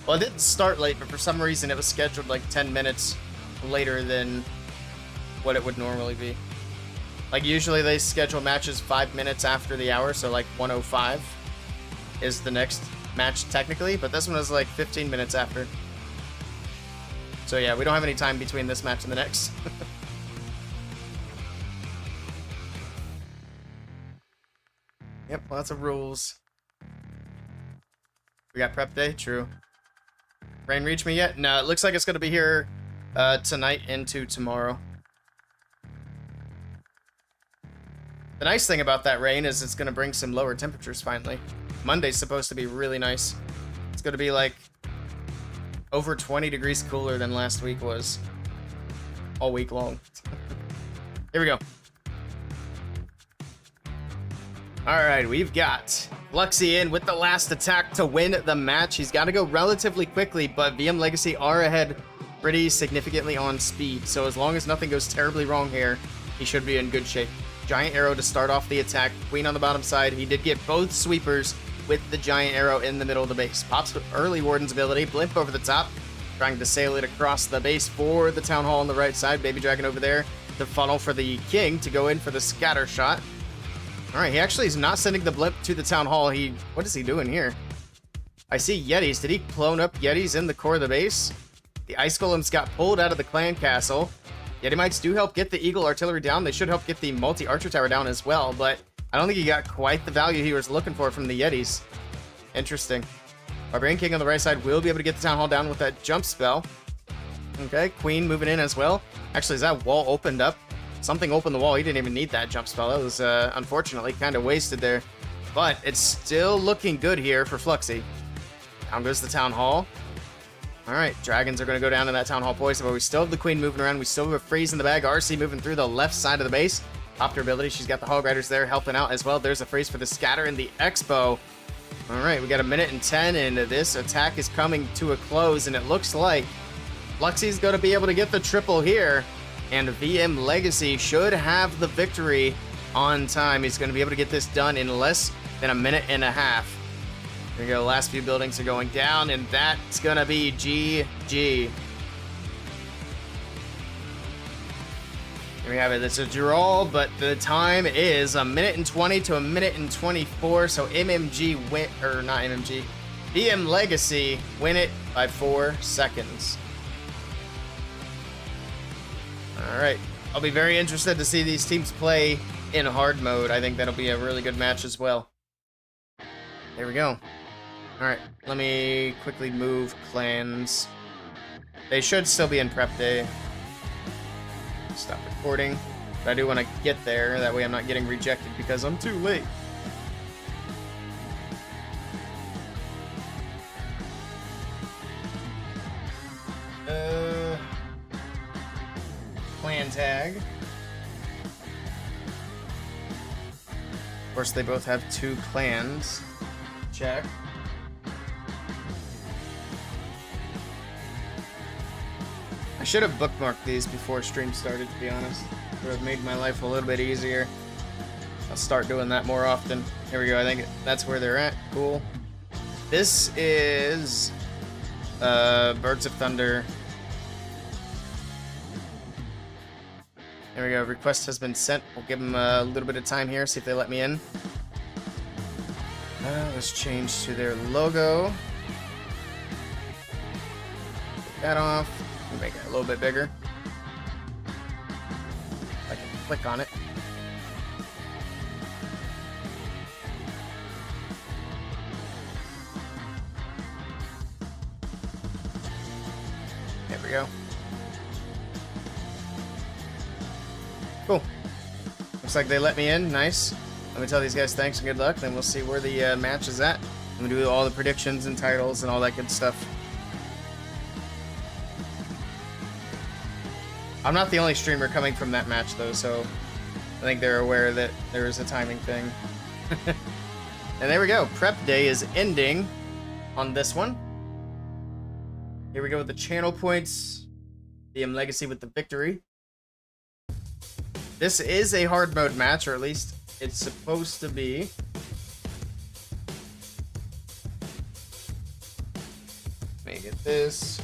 Speaker 1: Well, it didn't start late, but for some reason it was scheduled like 10 minutes later than what it would normally be. Like, usually they schedule matches 5 minutes after the hour, so like 1:05 is the next match technically, but this one was like 15 minutes after. So yeah, we don't have any time between this match and the next. Yep, lots of rules. We got prep day, true. Rain reach me yet? No, it looks like it's going to be here tonight into tomorrow. The nice thing about that rain is it's going to bring some lower temperatures finally. Monday's supposed to be really nice. It's going to be like over 20 degrees cooler than last week was. All week long. Here we go. Alright, we've got Fluxy in with the last attack to win the match. He's got to go relatively quickly, but VM Legacy are ahead pretty significantly on speed. So as long as nothing goes terribly wrong here, he should be in good shape. Giant arrow to start off the attack. Queen on the bottom side. He did get both sweepers with the giant arrow in the middle of the base. Pops with early Warden's ability. Blimp over the top. Trying to sail it across the base for the Town Hall on the right side. Baby Dragon over there. The funnel for the King to go in for the scatter shot. Alright, he actually is not sending the blimp to the Town Hall. What is he doing here? I see Yetis. Did he clone up Yetis in the core of the base? The Ice Golems got pulled out of the clan castle. Yeti Mites do help get the Eagle Artillery down. They should help get the multi-archer tower down as well, but I don't think he got quite the value he was looking for from the Yetis. Interesting. Barbarian King on the right side will be able to get the Town Hall down with that jump spell. Okay, Queen moving in as well. Actually, as that wall opened up, something opened the wall. He didn't even need that jump spell. That was, unfortunately, kind of wasted there. But it's still looking good here for Fluxy. Down goes the Town Hall. Alright, Dragons are going to go down to that Town Hall poison, but we still have the Queen moving around. We still have a Freeze in the bag. RC moving through the left side of the base. Popped her ability. She's got the Hog Riders there helping out as well. There's a Freeze for the Scatter and the Expo. Alright, we got a minute and 10, and this attack is coming to a close, and it looks like Fluxy's going to be able to get the triple here. And VM Legacy should have the victory on time. He's going to be able to get this done in less than a minute and a half. There you go. Last few buildings are going down, and that's going to be GG. Here we have it. It's a draw, but the time is a minute and 20 to a minute and 24. So MMG win, or not MMG, VM Legacy win it by 4 seconds. Alright, I'll be very interested to see these teams play in hard mode. I think that'll be a really good match as well. There we go. Alright, let me quickly move clans. They should still be in prep day. Stop recording. But I do want to get there, that way I'm not getting rejected because I'm too late. Clan tag. Of course, they both have 2 clans. Check. I should have bookmarked these before stream started, to be honest. It would have made my life a little bit easier. I'll start doing that more often. Here we go. I think that's where they're at. Cool. This is Birds of Thunder There we go. Request has been sent. We'll give them a little bit of time here, see if they let me in. Let's change to their logo. Take that off. Make it a little bit bigger. I can click on it. There we go. Cool. Looks like they let me in. Nice. Let me tell these guys thanks and good luck. Then we'll see where the match is at. I'm gonna do all the predictions and titles and all that good stuff. I'm not the only streamer coming from that match though, so I think they're aware that there is a timing thing. And there we go. Prep day is ending on this one. Here we go with the channel points. BM Legacy with the victory. This is a hard mode match, or at least it's supposed to be. Let me get this.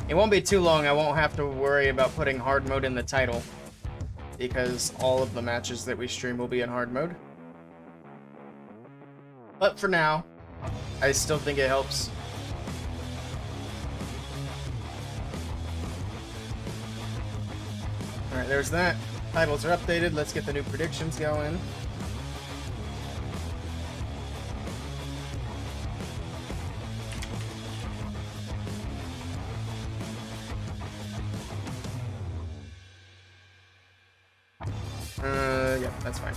Speaker 1: It won't be too long. I won't have to worry about putting hard mode in the title, because all of the matches that we stream will be in hard mode. But for now, I still think it helps. Alright, there's that. Titles are updated. Let's get the new predictions going. Yeah, that's fine.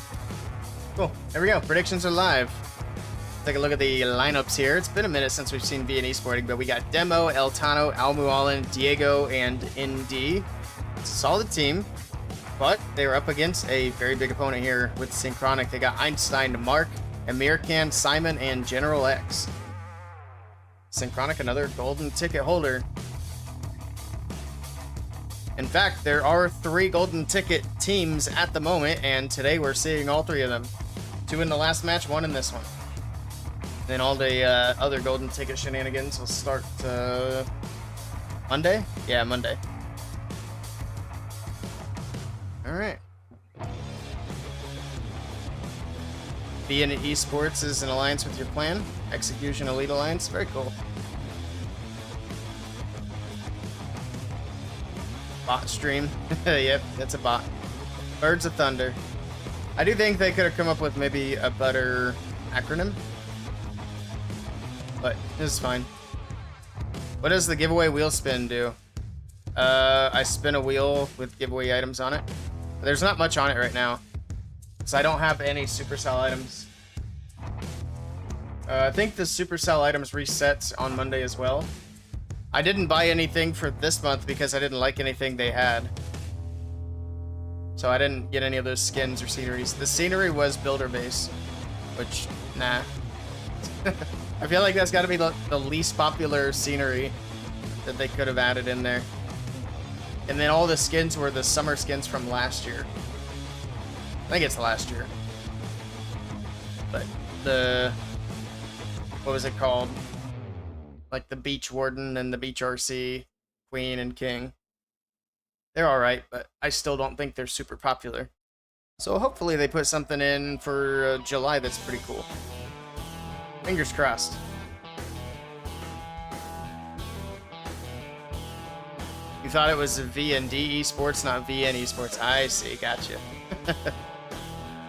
Speaker 1: Cool. There we go. Predictions are live. Take a look at the lineups here. It's been a minute since we've seen BN Esporting, but we got Demo, Eltano, Almualin, Diego, and ND. It's a solid team, but they were up against a very big opponent here with Synchronic. They got Einstein, Mark, Amirkan, Simon, and General X. Synchronic, another golden ticket holder. In fact, there are 3 golden ticket teams at the moment, and today we're seeing all 3 of them. 2 in the last match, 1 in this one. Then all the other golden ticket shenanigans will start Monday? Yeah, Monday. Alright. BN Esports is in alliance with your clan. Execution Elite Alliance. Very cool. Bot stream. Yep, that's a bot. Birds of Thunder. I do think they could have come up with maybe a better acronym, but this is fine. What does the giveaway wheel spin do? I spin a wheel with giveaway items on it. There's not much on it right now, so I don't have any Supercell items. I think the Supercell items reset on Monday as well. I didn't buy anything for this month because I didn't like anything they had. So I didn't get any of those skins or sceneries. The scenery was builder base, which, nah. I feel like that's got to be the least popular scenery that they could have added in there. And then all the skins were the summer skins from last year. I think it's last year. But the... what was it called? Like the Beach Warden and the Beach RC, Queen and King. They're alright, but I still don't think they're super popular. So hopefully they put something in for July that's pretty cool. Fingers crossed. You thought it was V&D Esports, not VN Esports. I see, gotcha.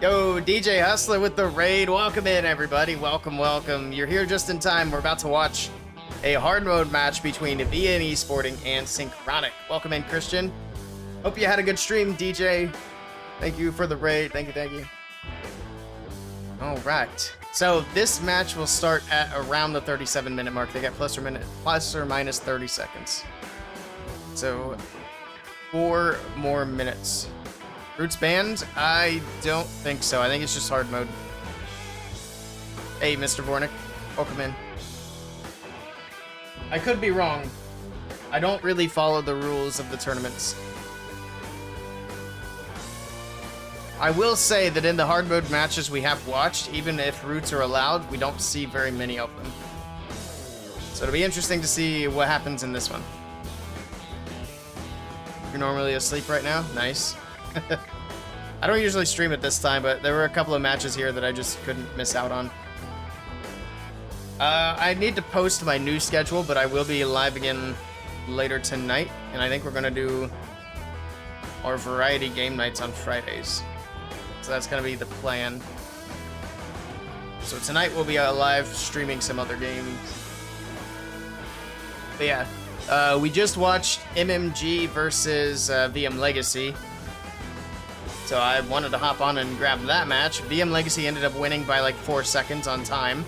Speaker 1: Yo, DJ Hustler with the raid. Welcome in, everybody. Welcome, welcome. You're here just in time. We're about to watch a hard mode match between BN Esporting and Synchronic. Welcome in, Christian. Hope you had a good stream, DJ. Thank you for the raid. Thank you, thank you. All right. So this match will start at around the 37-minute mark. They got plus or minus 30 seconds. So 4 more minutes. Roots banned? I don't think so. I think it's just hard mode. Hey, Mr. Vornik. Welcome in. I could be wrong. I don't really follow the rules of the tournaments. I will say that in the hard mode matches we have watched, even if roots are allowed, we don't see very many of them. So it'll be interesting to see what happens in this one. You're normally asleep right now? Nice. I don't usually stream at this time, but there were a couple of matches here that I just couldn't miss out on. I need to post my new schedule, but I will be live again later tonight, and I think we're gonna do our variety game nights on Fridays. So that's gonna be the plan. So tonight we'll be live streaming some other games. But yeah, we just watched MMG versus VM Legacy. So I wanted to hop on and grab that match. VM Legacy ended up winning by like 4 seconds on time.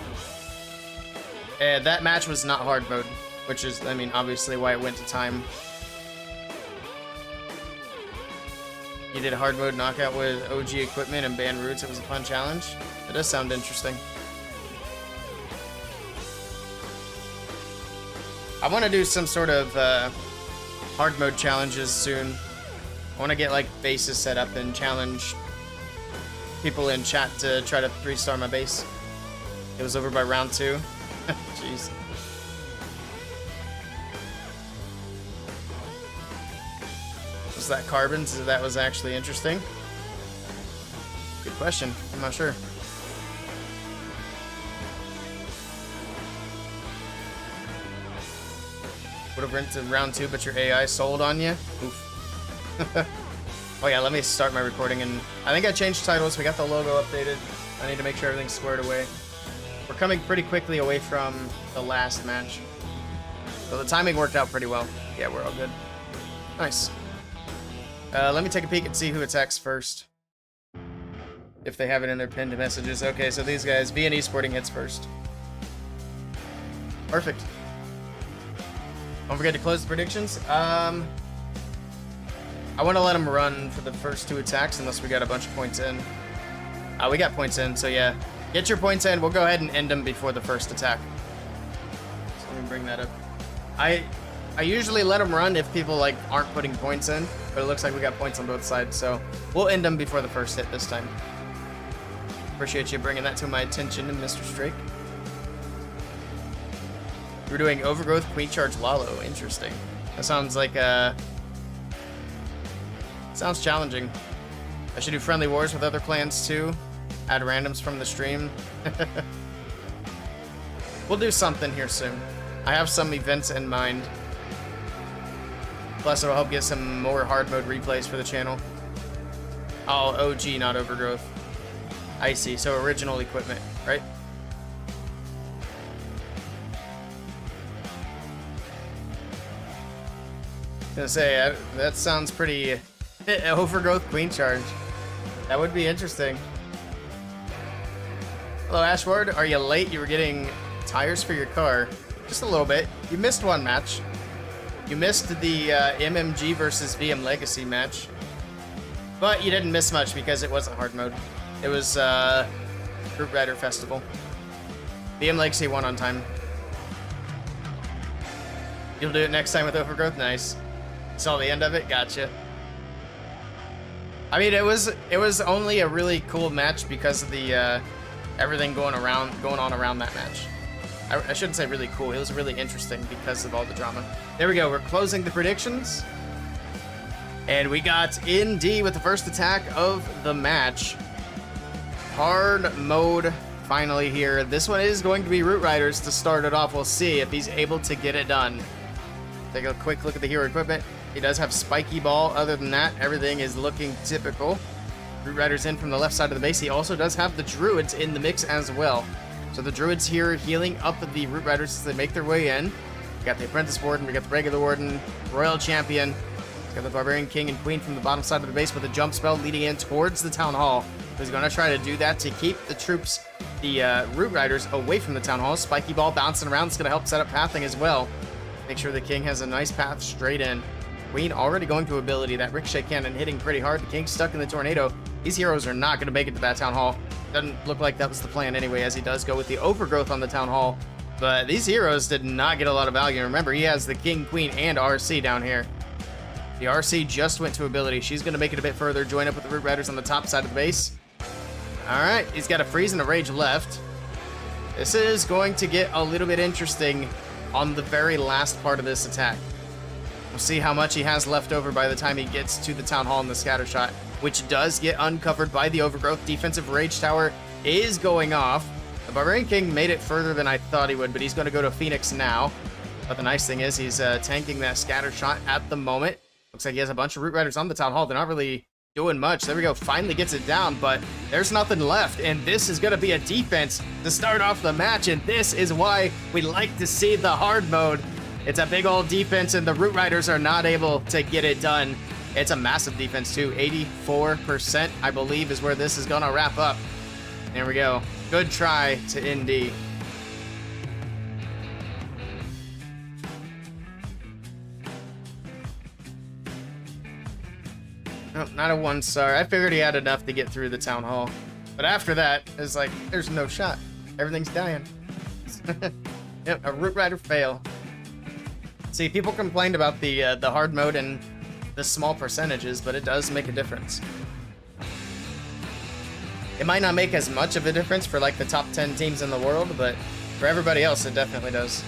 Speaker 1: That match was not hard mode, which is, I mean, obviously why it went to time. You did a hard mode knockout with OG equipment and banned roots. It was a fun challenge. It does sound interesting. I want to do some sort of hard mode challenges soon. I want to get like bases set up and challenge people in chat to try to 3-star my base. It was over by round 2. Jeez. Was that carbon? So that was actually interesting. Good question. I'm not sure. Would have went to round 2, but your AI sold on you? Oof. Oh yeah, let me start my recording, and I think I changed titles. We got the logo updated. I need to make sure everything's squared away. We're coming pretty quickly away from the last match. So the timing worked out pretty well. Yeah, we're all good. Nice. Let me take a peek and see who attacks first. If they have it in their pinned messages. Okay, so these guys, BoT Esporting hits first. Perfect. Don't forget to close the predictions. I want to let them run for the first 2 attacks unless we got a bunch of points in. We got points in, so yeah. Get your points in. We'll go ahead and end them before the first attack. So let me bring that up. I usually let them run if people like aren't putting points in, but it looks like we got points on both sides, so we'll end them before the first hit this time. Appreciate you bringing that to my attention, Mr. Strake. We're doing Overgrowth, Queen Charge, Lalo. Interesting. That sounds like sounds challenging. I should do friendly wars with other clans too. Add randoms from the stream. We'll do something here soon. I have some events in mind. Plus it'll help get some more hard mode replays for the channel. Oh, OG, not Overgrowth. I see, so original equipment, right? I was gonna say, that sounds pretty... Overgrowth Queen Charge. That would be interesting. Hello, Ashward. Are you late? You were getting tires for your car. Just a little bit. You missed one match. You missed the MMG versus VM Legacy match. But you didn't miss much because it wasn't hard mode. It was Group Rider Festival. VM Legacy won on time. You'll do it next time with Overgrowth? Nice. Saw the end of it? Gotcha. I mean, it was only a really cool match because of the everything going on around that match. I shouldn't say really cool. It was really interesting because of all the drama. There we go. We're closing the predictions. And we got ND with the first attack of the match. Hard mode finally here. This one is going to be Root Riders to start it off. We'll see if he's able to get it done. Take a quick look at the hero equipment. He does have Spiky Ball. Other than that, everything is looking typical. Root Riders in from the left side of the base. He also does have the Druids in the mix as well. So the Druids here healing up the Root Riders as they make their way in. We got the Apprentice Warden, we got the Regular Warden, Royal Champion. We got the Barbarian King and Queen from the bottom side of the base with a jump spell leading in towards the Town Hall. He's going to try to do that to keep the troops, the Root Riders, away from the Town Hall. Spiky Ball bouncing around. It's going to help set up pathing as well. Make sure the King has a nice path straight in. Queen already going to ability. That Ricochet Cannon hitting pretty hard. The King's stuck in the Tornado. These heroes are not going to make it to that Town Hall. Doesn't look like that was the plan anyway, as he does go with the Overgrowth on the Town Hall. But these heroes did not get a lot of value. Remember, he has the King, Queen, and RC down here. The RC just went to ability. She's going to make it a bit further, join up with the Root Riders on the top side of the base. All right, he's got a freeze and a rage left. This is going to get a little bit interesting on the very last part of this attack. We'll see how much he has left over by the time he gets to the Town Hall and the scatter shot, which does get uncovered by the Overgrowth. Defensive Rage Tower is going off. The Barbarian King made it further than I thought he would, but he's going to go to Phoenix now. But the nice thing is he's tanking that scatter shot at the moment. Looks like he has a bunch of Root Riders on the Town Hall. They're not really doing much. There we go. Finally gets it down, but there's nothing left. And this is going to be a defense to start off the match. And this is why we like to see the hard mode. It's a big old defense, and the Root Riders are not able to get it done. It's a massive defense, too. 84%, I believe, is where this is going to wrap up. There we go. Good try to ND. Nope, not a 1-star. I figured he had enough to get through the Town Hall. But after that, it's like, there's no shot. Everything's dying. Yep, a Root Rider fail. See, people complained about the hard mode and the small percentages, but it does make a difference. It might not make as much of a difference for like the top 10 teams in the world, but for everybody else, it definitely does.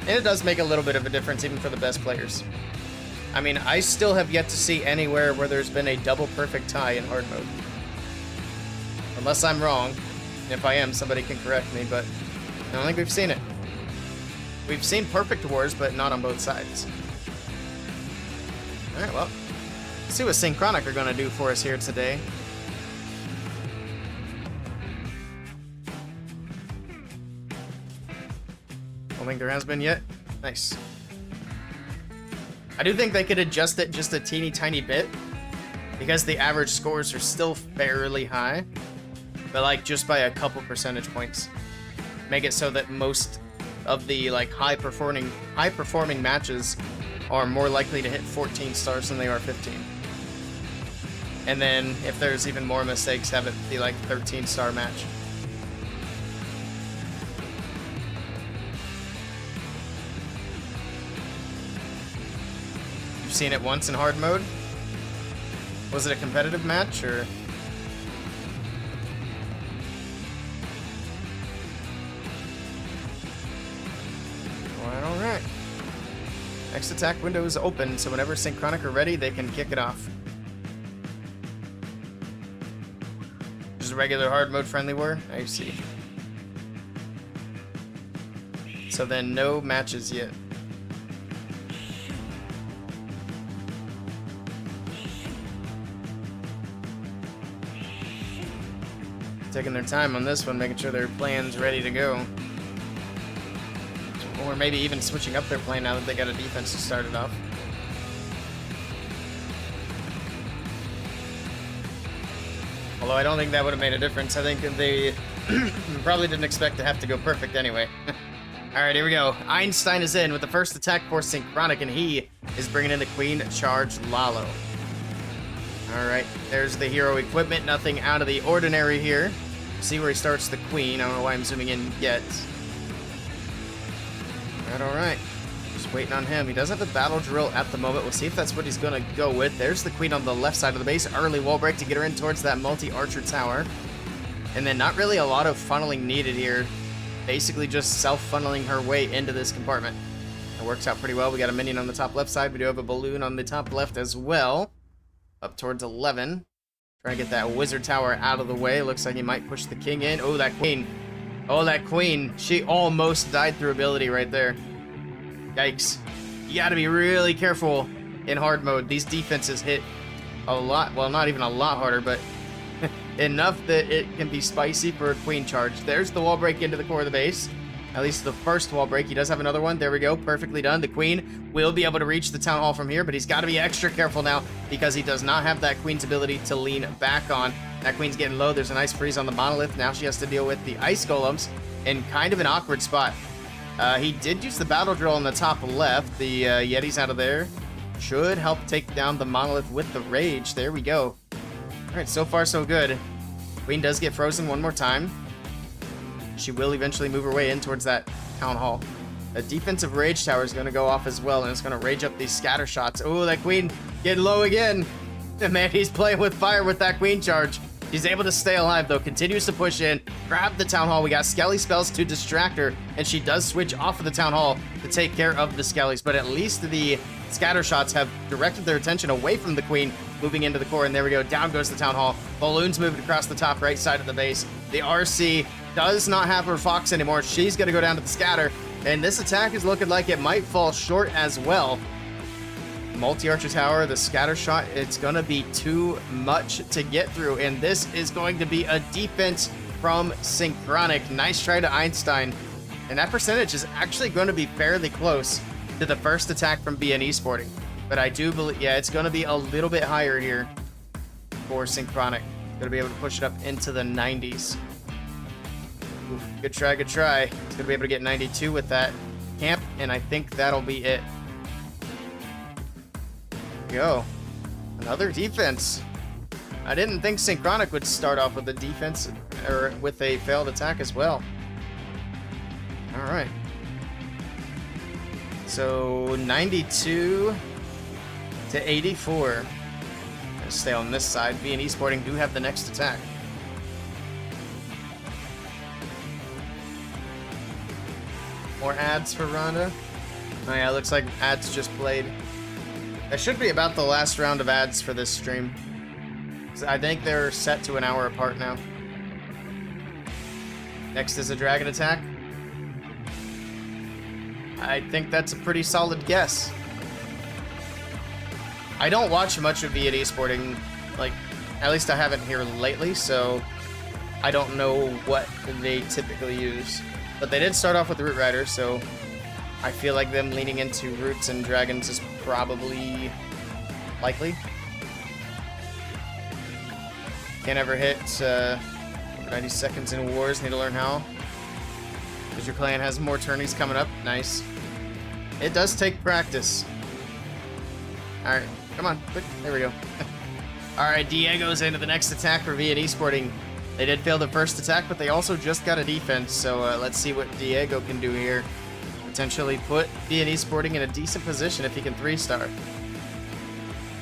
Speaker 1: And it does make a little bit of a difference even for the best players. I mean, I still have yet to see anywhere where there's been a double perfect tie in hard mode. Unless I'm wrong. If I am, somebody can correct me, but I don't think we've seen it. We've seen perfect wars, but not on both sides. Alright, well, let's see what Synchronic are going to do for us here today. Don't think there has been yet. Nice. I do think they could adjust it just a teeny tiny bit, because the average scores are still fairly high, but like just by a couple percentage points. Make it so that most of the like high performing matches are more likely to hit 14 stars than they are 15. And then if there's even more mistakes, have it be like 13-star match. You've seen it once in hard mode? Was it a competitive match or? Alright. Next attack window is open, so whenever Synchronic are ready, they can kick it off. Just a regular hard mode friendly war? I see. So then no matches yet. Taking their time on this one, making sure their plan's ready to go. Or maybe even switching up their plan now that they got a defense to start it off. Although I don't think that would have made a difference. I think they probably didn't expect to have to go perfect anyway. Alright, here we go. Einstein is in with the first attack for Synchronic, and he is bringing in the Queen Charge Lalo. Alright, there's the hero equipment. Nothing out of the ordinary here. See where he starts the Queen. I don't know why I'm zooming in yet. Alright. Just waiting on him. He does have a battle drill at the moment. We'll see if that's what he's going to go with. There's the Queen on the left side of the base. Early wall break to get her in towards that multi-archer tower. And then not really a lot of funneling needed here. Basically just self-funneling her way into this compartment. It works out pretty well. We got a minion on the top left side. We do have a balloon on the top left as well. Up towards 11. Trying to get that wizard tower out of the way. Looks like he might push the king in. Oh, that queen. Oh, that queen. She almost died through ability right there. Yikes. You gotta be really careful in hard mode. These defenses hit a lot. Well, not even a lot harder, but enough that it can be spicy for a queen charge. There's the wall break into the core of the base. At least the first wall break. He does have another one. There we go. Perfectly done. The queen will be able to reach the town hall from here, but he's got to be extra careful now because he does not have that queen's ability to lean back on. That queen's getting low. There's a nice freeze on the monolith. Now she has to deal with the ice golems in kind of an awkward spot. He did use the battle drill on the top left. The Yeti's out of there. Should help take down the monolith with the rage. There we go. All right, so far so good. Queen does get frozen one more time. She will eventually move her way in towards that town hall. A defensive rage tower is going to go off as well, and it's going to rage up these scatter shots. Oh, that queen getting low again. Man, he's playing with fire with that queen charge. He's able to stay alive, though. Continues to push in. Grab the Town Hall. We got Skelly spells to distract her, and she does switch off of the Town Hall to take care of the Skellies. But at least the scatter shots have directed their attention away from the queen, moving into the core. And there we go. Down goes the Town Hall. Balloons moving across the top right side of the base. The RC does not have her Fox anymore. She's going to go down to the scatter. And this attack is looking like it might fall short as well. Multi-archer tower, the scatter shot, it's going to be too much to get through. And this is going to be a defense from Synchronic. Nice try to Einstein. And that percentage is actually going to be fairly close to the first attack from BoT Esporting. But I do believe, yeah, it's going to be a little bit higher here for Synchronic. Going to be able to push it up into the 90s. Oof, good try, good try. It's going to be able to get 92 with that camp, and I think that'll be it. Go. Another defense. I didn't think Synchronic would start off with a defense or with a failed attack as well. All right. So 92 to 84. Gonna stay on this side. BoT Esporting do have the next attack. More ads for Rhonda. Oh yeah, looks like ads just played. That should be about the last round of ads for this stream. I think they're set to an hour apart now. Next is a dragon attack. I think that's a pretty solid guess. I don't watch much of BoT Esporting, like, at least I haven't here lately, so I don't know what they typically use. But they did start off with the Root Riders, so I feel like them leaning into Roots and Dragons is probably likely. Can't ever hit 90 seconds in wars, need to learn how. Because your clan has more tourneys coming up. Nice. It does take practice. Alright, come on, quick. There we go. Alright, Diego's into the next attack for BoT Esporting. They did fail the first attack, but they also just got a defense, so let's see what Diego can do here. Potentially put BoT Esporting in a decent position if he can 3-star.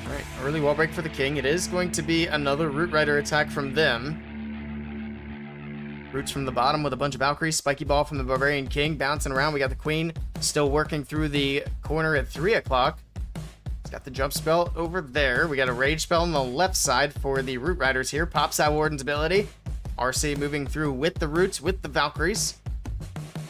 Speaker 1: Alright, early wall break for the king. It is going to be another Root Rider attack from them. Roots from the bottom with a bunch of Valkyries. Spiky Ball from the Barbarian King bouncing around. We got the Queen still working through the corner at 3 o'clock. It's got the jump spell over there. We got a rage spell on the left side for the Root Riders here. Pops out Warden's ability. RC moving through with the Roots, with the Valkyries.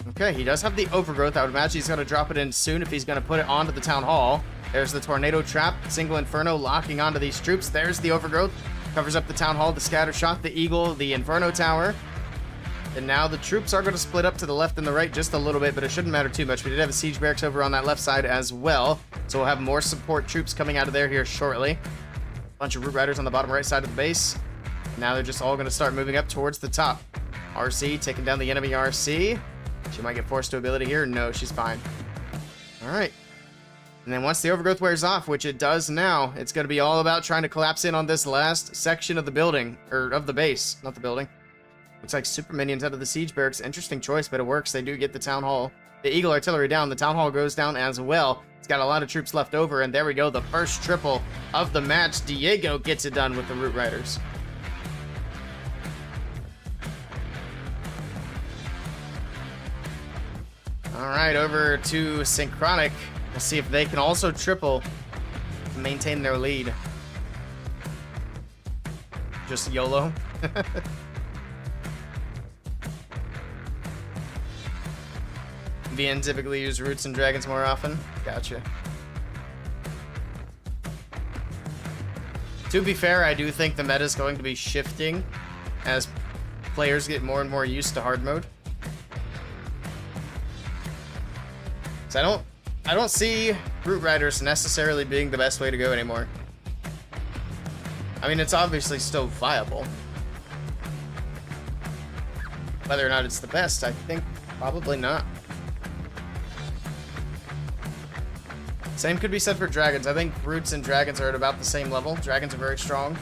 Speaker 1: Okay, he does have the Overgrowth. I would imagine he's going to drop it in soon if he's going to put it onto the Town Hall. There's the Tornado Trap. Single Inferno locking onto these troops. There's the Overgrowth. Covers up the Town Hall, the Scatter Shot, the Eagle, the Inferno Tower. And now the troops are going to split up to the left and the right just a little bit, but it shouldn't matter too much. We did have a Siege Barracks over on that left side as well, so we'll have more support troops coming out of there here shortly. Bunch of Root Riders on the bottom right side of the base. Now they're just all going to start moving up towards the top. RC taking down the enemy RC. She might get forced to ability here. No, she's fine. All right. And then once the Overgrowth wears off, which it does now, it's going to be all about trying to collapse in on this last section of the building, or of the base, not the building. Looks like super minions out of the Siege Barracks. Interesting choice, but it works. They do get the Town Hall. The Eagle Artillery down. The Town Hall goes down as well. It's got a lot of troops left over, and there we go. The first triple of the match. Diego gets it done with the Root Riders. All right, over to Synchronic. We'll see if they can also triple to maintain their lead. Just YOLO. BN typically use Roots and Dragons more often. Gotcha. To be fair, I do think the meta is going to be shifting as players get more and more used to hard mode. So I don't see Root Riders necessarily being the best way to go anymore. I mean, it's obviously still viable. Whether or not it's the best, I think probably not. Same could be said for Dragons. I think Roots and Dragons are at about the same level. Dragons are very strong.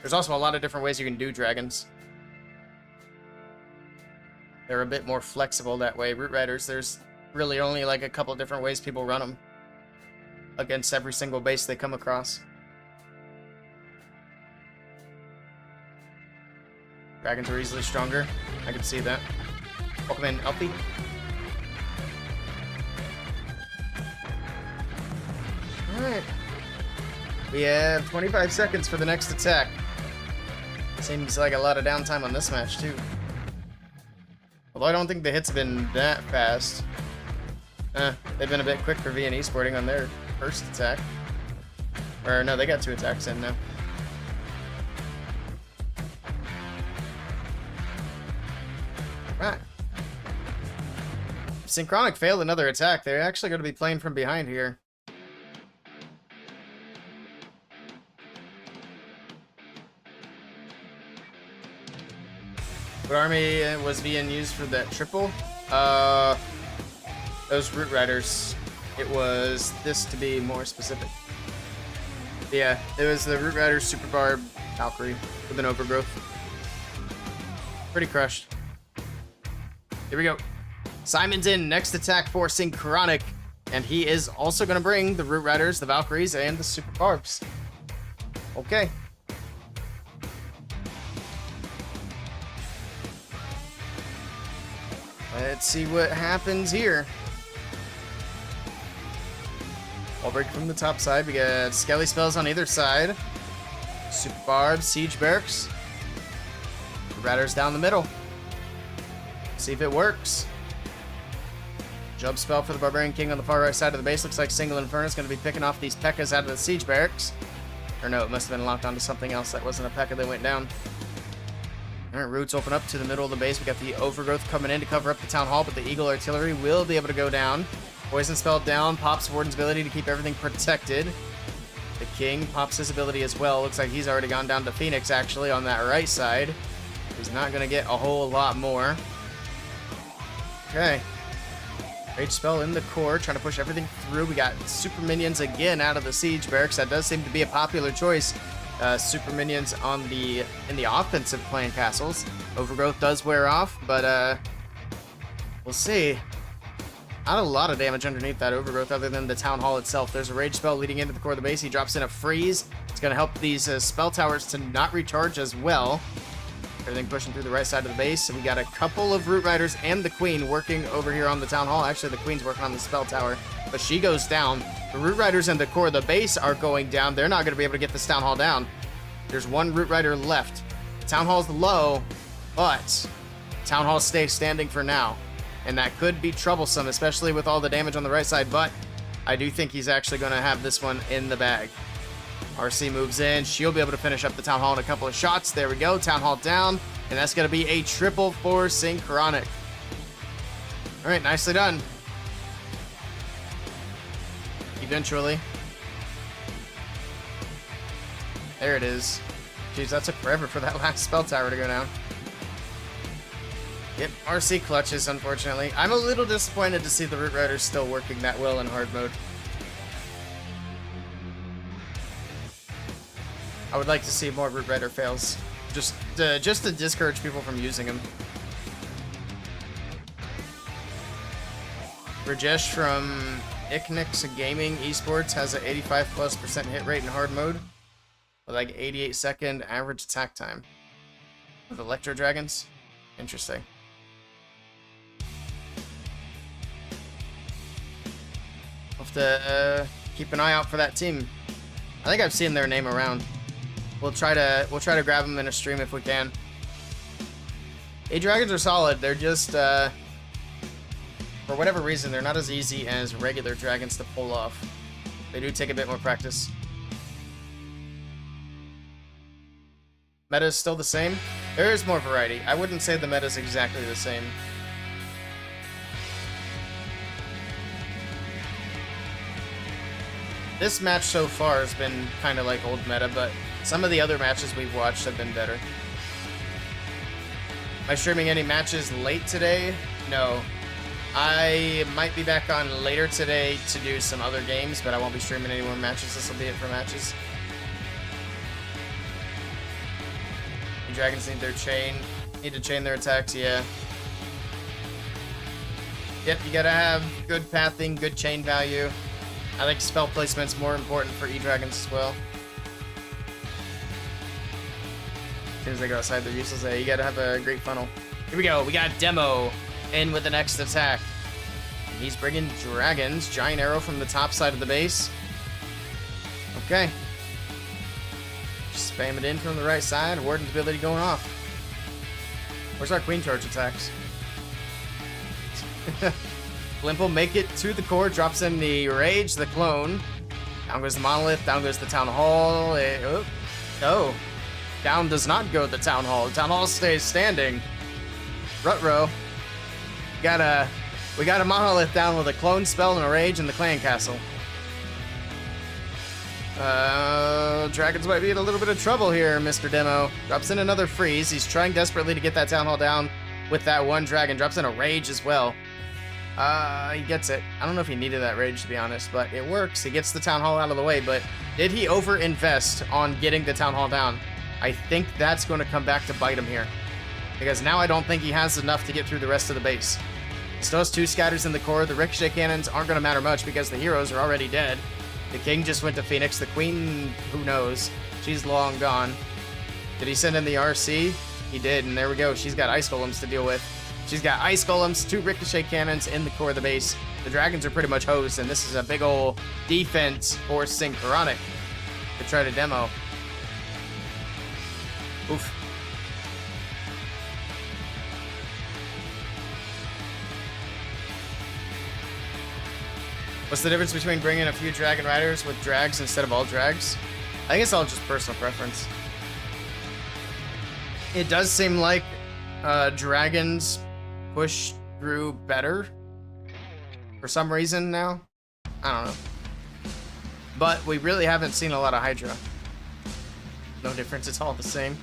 Speaker 1: There's also a lot of different ways you can do Dragons. They're a bit more flexible that way. Root Riders, there's really only like a couple different ways people run them against every single base they come across. Dragons are easily stronger. I can see that. Welcome in, Elfie. Alright. We have 25 seconds for the next attack. Seems like a lot of downtime on this match, too. Although I don't think the hits have been that fast. They've been a bit quick for VN Esporting on their first attack. Or, no, they got 2 attacks in now. Right. Synchronic failed another attack. They're actually going to be playing from behind here. What army was being used for that triple? Those Root Riders. It was this to be more specific. Yeah, it was the Root Riders Super Barb Valkyrie with an overgrowth. Pretty crushed. Here we go. Simon's in. Next attack for Synchronic. And he is also going to bring the Root Riders, the Valkyries, and the Super Barbs. Okay. Let's see what happens here. Wall break from the top side. We got Skelly spells on either side. Super Barbs, Siege Barracks. Riders down the middle. See if it works. Jump spell for the Barbarian King on the far right side of the base. Looks like Single Inferno is going to be picking off these P.E.K.K.A.s out of the Siege Barracks. Or no, it must have been locked onto something else. That wasn't a P.E.K.K.A that went down. Alright, roots open up to the middle of the base. We got the Overgrowth coming in to cover up the Town Hall, but the Eagle Artillery will be able to go down. Poison spell down, pops Warden's ability to keep everything protected. The King pops his ability as well. Looks like he's already gone down to Phoenix, actually, on that right side. He's not going to get a whole lot more. Okay. Rage spell in the core, trying to push everything through. We got super minions again out of the Siege Barracks. That does seem to be a popular choice. Super minions in the offensive clan castles. Overgrowth does wear off, but we'll see. Not a lot of damage underneath that Overgrowth other than the Town Hall itself. There's a Rage spell leading into the core of the base. He drops in a Freeze. It's going to help these spell towers to not recharge as well. Everything pushing through the right side of the base. So we got a couple of Root Riders and the Queen working over here on the Town Hall. Actually, the Queen's working on the spell tower, but she goes down. The Root Riders and the core of the base are going down. They're not going to be able to get this Town Hall down. There's one Root Rider left. Town Hall's low, but Town Hall stays standing for now. And that could be troublesome, especially with all the damage on the right side, but I do think he's actually going to have this one in the bag. RC moves in. She'll be able to finish up the Town Hall in a couple of shots. There we go. Town Hall down. And that's going to be a triple for Synchronic. All right, nicely done. Eventually. There it is. Jeez, that took forever for that last spell tower to go down. Yep, RC clutches, unfortunately. I'm a little disappointed to see the Root Riders still working that well in hard mode. I would like to see more Root Rider fails. Just to discourage people from using them. Rajesh from Iknix Gaming Esports has an 85+% hit rate in hard mode with like 88-second average attack time. With Electro Dragons? Interesting. We'll have to keep an eye out for that team. I think I've seen their name around. We'll try to grab them in a stream if we can. A-Dragons are solid. They're just, for whatever reason, they're not as easy as regular dragons to pull off. They do take a bit more practice. Meta is still the same. There is more variety. I wouldn't say the meta is exactly the same. This match so far has been kind of like old meta, but some of the other matches we've watched have been better. Am I streaming any matches late today? No. I might be back on later today to do some other games, but I won't be streaming any more matches. This will be it for matches. The Dragons need to chain their attacks, yeah. Yep, you gotta have good pathing, good chain value. I think spell placement's more important for E-Dragons as well. As soon as they go outside their useless A, you gotta have a great funnel. Here we go, we got Demo in with the next attack. And he's bringing Dragons, Giant Arrow from the top side of the base. Okay. Just spam it in from the right side, Warden's ability going off. Where's our Queen Charge attacks? Blimp will make it to the core, drops in the Rage, the Clone. Down goes the Monolith, down goes the Town Hall. Oh. Down does not go the Town Hall. The Town Hall stays standing. Rutro. We got a Monolith down with a Clone spell and a Rage in the Clan Castle. Dragons might be in a little bit of trouble here, Mr. Demo. Drops in another Freeze. He's trying desperately to get that Town Hall down with that one Dragon. Drops in a Rage as well. He gets it. I don't know if he needed that Rage, to be honest, but it works. He gets the Town Hall out of the way, but did he over-invest on getting the Town Hall down? I think that's going to come back to bite him here, because now I don't think he has enough to get through the rest of the base. He still has 2 scatters in the core. The Ricochet Cannons aren't going to matter much because the heroes are already dead. The King just went to Phoenix. The Queen, who knows? She's long gone. Did he send in the RC? He did, and there we go. She's got Ice Golems to deal with. She's got Ice Golems, 2 Ricochet Cannons in the core of the base. The Dragons are pretty much hosed, and this is a big ol' defense for Synchronic to try to demo. Oof. What's the difference between bringing a few Dragon Riders with drags instead of all drags? I think it's all just personal preference. It does seem like Dragons push through better for some reason now. I don't know. But we really haven't seen a lot of Hydra. No difference, it's all the same.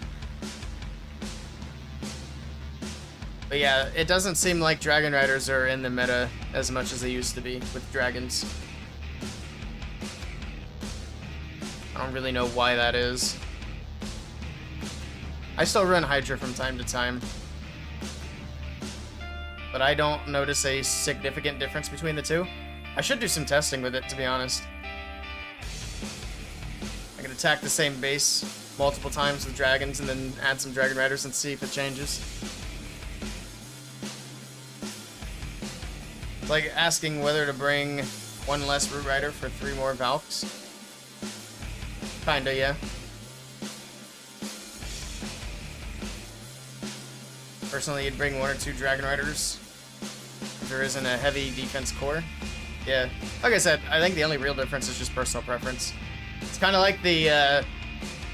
Speaker 1: But yeah, it doesn't seem like Dragon Riders are in the meta as much as they used to be with Dragons. I don't really know why that is. I still run Hydra from time to time, but I don't notice a significant difference between the two. I should do some testing with it, to be honest. I can attack the same base multiple times with Dragons and then add some Dragon Riders and see if it changes. It's like asking whether to bring 1 less Root Rider for 3 more Valks. Kinda, yeah. Personally, you'd bring 1 or 2 Dragon Riders if there isn't a heavy defense core. Yeah, like I said, I think the only real difference is just personal preference. It's kind of like the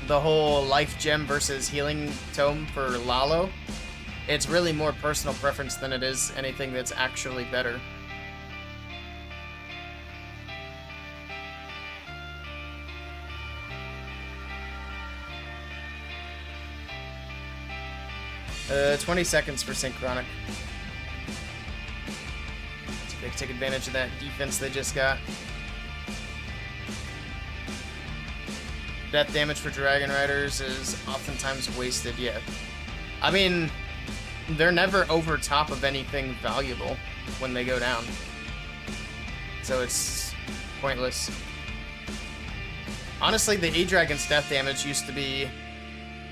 Speaker 1: whole Life Gem versus Healing Tome for Lalo. It's really more personal preference than it is anything that's actually better. Uh, 20 seconds for Synchronic. So they can take advantage of that defense they just got. Death damage for Dragon Riders is oftentimes wasted, yeah. I mean, they're never over top of anything valuable when they go down. So it's pointless. Honestly, the E-Dragon's death damage used to be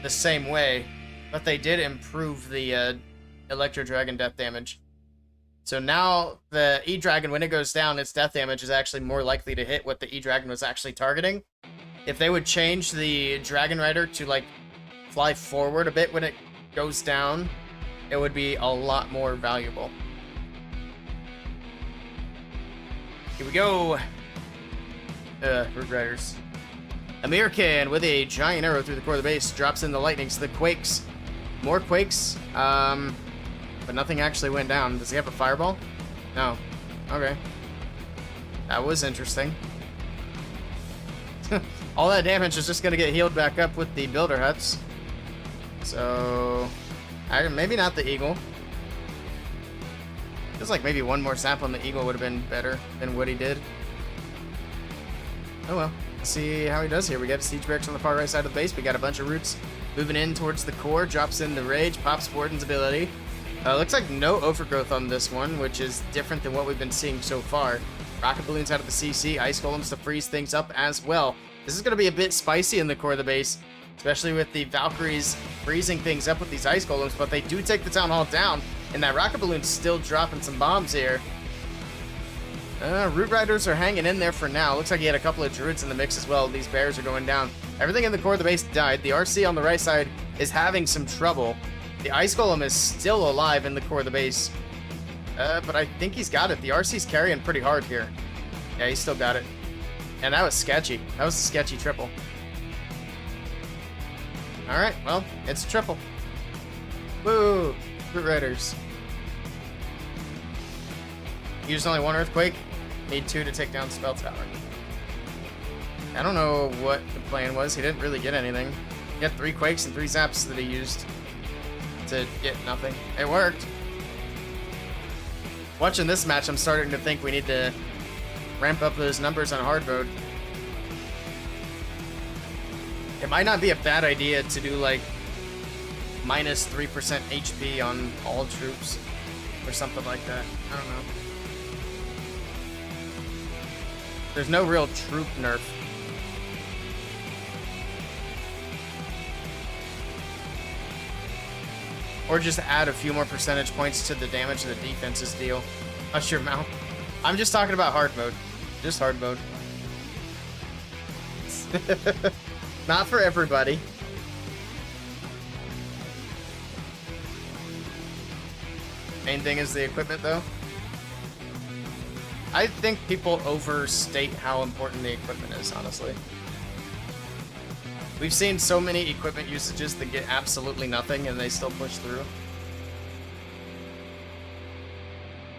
Speaker 1: the same way, but they did improve the Electro Dragon death damage. So now the E-Dragon, when it goes down, its death damage is actually more likely to hit what the E-Dragon was actually targeting. If they would change the Dragon Rider to, like, fly forward a bit when it goes down, it would be a lot more valuable. Here we go. Root Riders. American with a giant arrow through the core of the base drops in the lightning, so the Quakes. More Quakes, but nothing actually went down. Does he have a fireball? No. Okay. That was interesting. All that damage is just going to get healed back up with the Builder Huts. So, maybe not the Eagle. Feels like maybe 1 more sap on the Eagle would have been better than what he did. Oh well. Let's see how he does here. We got Siege Barracks on the far right side of the base. We got a bunch of roots moving in towards the core. Drops in the Rage. Pops Warden's ability. Looks like no overgrowth on this one, which is different than what we've been seeing so far. Rocket balloons out of the CC, ice golems to freeze things up as well. This is going to be a bit spicy in the core of the base, especially with the Valkyries freezing things up with these ice golems, but they do take the town hall down, and that rocket balloon's still dropping some bombs here. Root Riders are hanging in there for now. Looks like he had a couple of druids in the mix as well. These bears are going down. Everything in the core of the base died. The RC on the right side is having some trouble. The ice golem is still alive in the core of the base. But I think he's got it. The RC's carrying pretty hard here. Yeah, he's still got it. And that was sketchy. That was a sketchy triple. Alright, well, it's a triple. Woo! Root Riders. Used only one Earthquake. Need 2 to take down Spell Tower. I don't know what the plan was. He didn't really get anything. He got 3 Quakes and 3 Zaps that he used to get nothing. It worked. Watching this match, I'm starting to think we need to ramp up those numbers on hard mode. It might not be a bad idea to do like minus 3% HP on all troops or something like that. I don't know. There's no real troop nerf. Or just add a few more percentage points to the damage the defenses deal. Hush your mouth. I'm just talking about hard mode. Just hard mode. Not for everybody. Main thing is the equipment, though. I think people overstate how important the equipment is, honestly. We've seen so many equipment usages that get absolutely nothing and they still push through.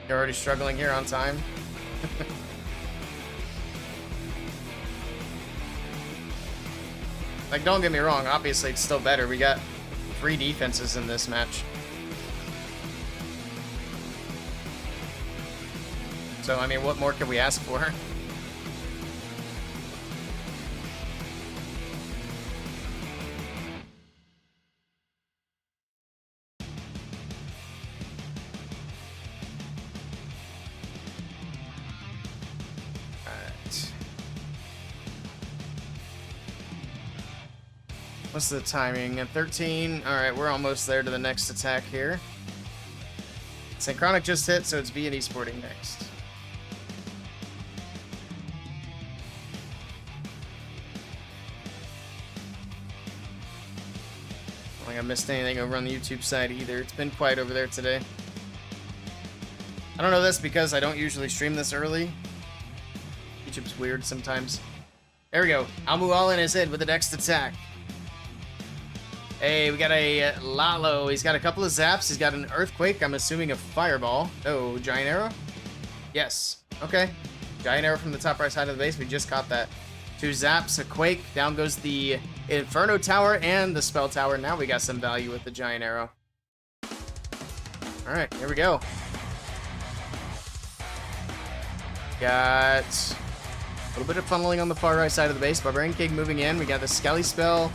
Speaker 1: You're already struggling here on time. Like, don't get me wrong, obviously it's still better. We got 3 defenses in this match. So, I mean, what more can we ask for? Alright. What's the timing? At 13? Alright, we're almost there to the next attack here. Synchronic just hit, so it's B and Esporting next. I don't think I missed anything over on the YouTube side either. It's been quiet over there today. I don't know this because I don't usually stream this early. YouTube's weird sometimes. There we go. Almualin is in with the next attack. Hey, we got a Lalo. He's got a couple of zaps. He's got an Earthquake. I'm assuming a Fireball. Oh, Giant Arrow? Yes. Okay. Giant Arrow from the top right side of the base. We just caught that. 2 zaps, a Quake. Down goes the Inferno Tower and the Spell Tower. Now we got some value with the Giant Arrow. Alright, here we go. Got a little bit of funneling on the far right side of the base. Barbarian King moving in. We got the Skelly Spell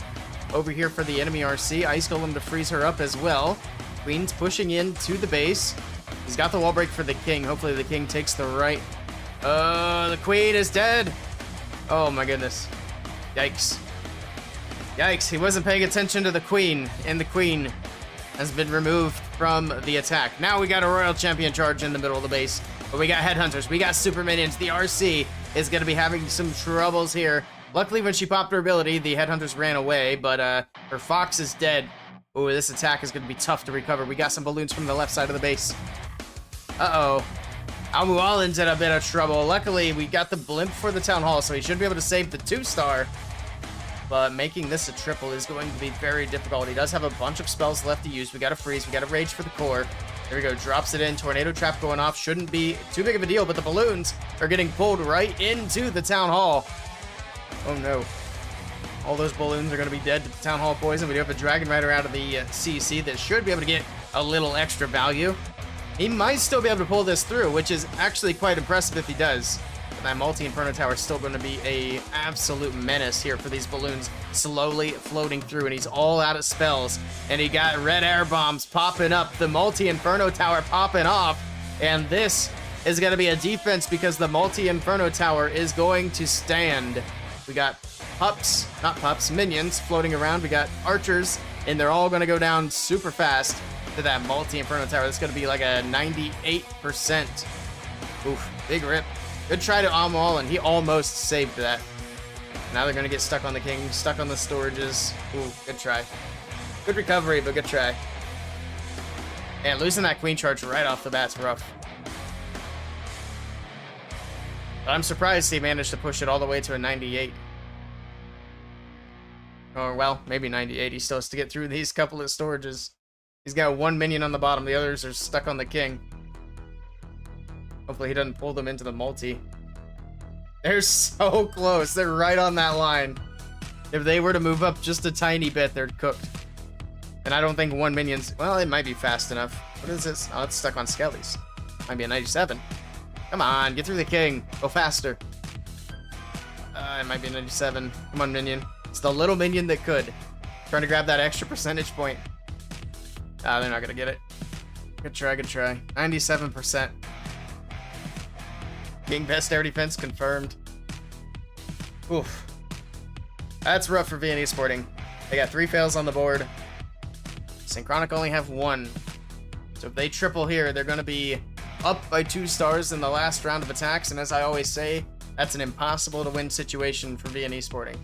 Speaker 1: over here for the enemy RC. Ice Golem to freeze her up as well. Queen's pushing in to the base. He's got the wall break for the King. Hopefully the King takes the right. The Queen is dead. Oh my goodness. Yikes. Yikes, he wasn't paying attention to the Queen, and the Queen has been removed from the attack. Now we got a Royal Champion charge in the middle of the base, but we got Headhunters, we got Super Minions. The RC is going to be having some troubles here. Luckily, when she popped her ability, the Headhunters ran away, but her Fox is dead. Ooh, this attack is going to be tough to recover. We got some balloons from the left side of the base. Uh-oh. Almualin's in a bit of trouble. Luckily, we got the blimp for the Town Hall, so he should be able to save the 2-star. But making this a triple is going to be very difficult. He does have a bunch of spells left to use. We got a freeze. We got a rage for the core. There we go. Drops it in. Tornado trap going off. Shouldn't be too big of a deal, but the balloons are getting pulled right into the Town Hall. Oh, no. All those balloons are going to be dead to the Town Hall poison. We do have a Dragon Rider out of the CC that should be able to get a little extra value. He might still be able to pull this through, which is actually quite impressive if he does. That multi-Inferno Tower is still going to be a absolute menace here for these balloons slowly floating through, and he's all out of spells. And he got red air bombs popping up, the multi-inferno tower popping off, and this is going to be a defense because the multi-inferno tower is going to stand. We got minions floating around. We got archers, and they're all going to go down super fast to that multi-inferno tower. That's going to be like a 98%. Oof, big rip. Good try to all, and he almost saved that. Now they're going to get stuck on the king, stuck on the storages. Ooh, good try. Good recovery, but good try. And losing that queen charge right off the bat's rough. But I'm surprised he managed to push it all the way to a 98. Or, well, maybe 98. He still has to get through these couple of storages. He's got one minion on the bottom. The others are stuck on the king. Hopefully he doesn't pull them into the multi. They're so close. They're right on that line. If they were to move up just a tiny bit, they're cooked. And I don't think one minion's... Well, it might be fast enough. What is this? Oh, it's stuck on Skellies. Might be a 97. Come on, get through the king. Go faster. It might be a 97. Come on, minion. It's the little minion that could. Trying to grab that extra percentage point. Ah, they're not going to get it. Good try, good try. 97%. King best air defense confirmed. Oof. That's rough for BoT Esporting. They got 3 fails on the board. Synchronic only have 1. So if they triple here, they're going to be up by 2 stars in the last round of attacks. And as I always say, that's an impossible to win situation for BoT Esporting.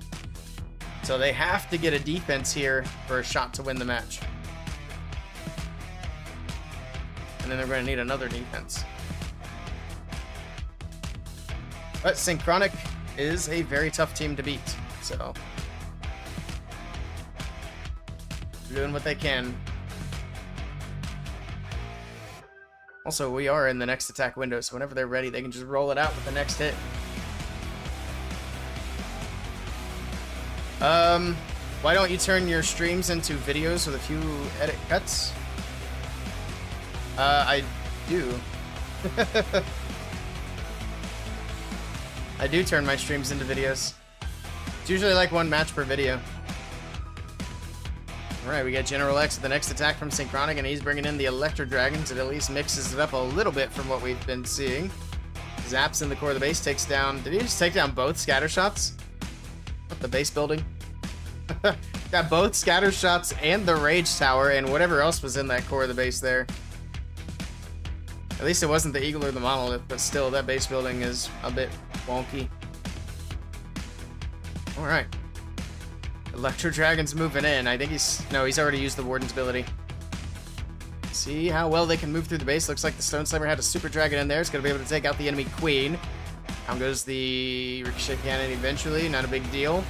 Speaker 1: So they have to get a defense here for a shot to win the match. And then they're going to need another defense. But Synchronic is a very tough team to beat, so they're doing what they can. Also, we are in the next attack window, so whenever they're ready, they can just roll it out with the next hit. Why don't you turn your streams into videos with a few edit cuts? I do. I do turn my streams into videos. It's usually like 1 match per video. Alright, we got General X at the next attack from Synchronic, and he's bringing in the Electro Dragons. It at least mixes it up a little bit from what we've been seeing. Zaps in the core of the base, takes down... Did he just take down both scatter shots? What, the base building? Got both scatter shots and the Rage Tower, and whatever else was in that core of the base there. At least it wasn't the Eagle or the Monolith, but still, that base building is a bit wonky. Alright. Electro Dragon's moving in. I think he's... No, he's already used the Warden's ability. See how well they can move through the base. Looks like the Stone Slimer had a Super Dragon in there. It's going to be able to take out the enemy Queen. Down goes the Ricochet Cannon eventually. Not a big deal.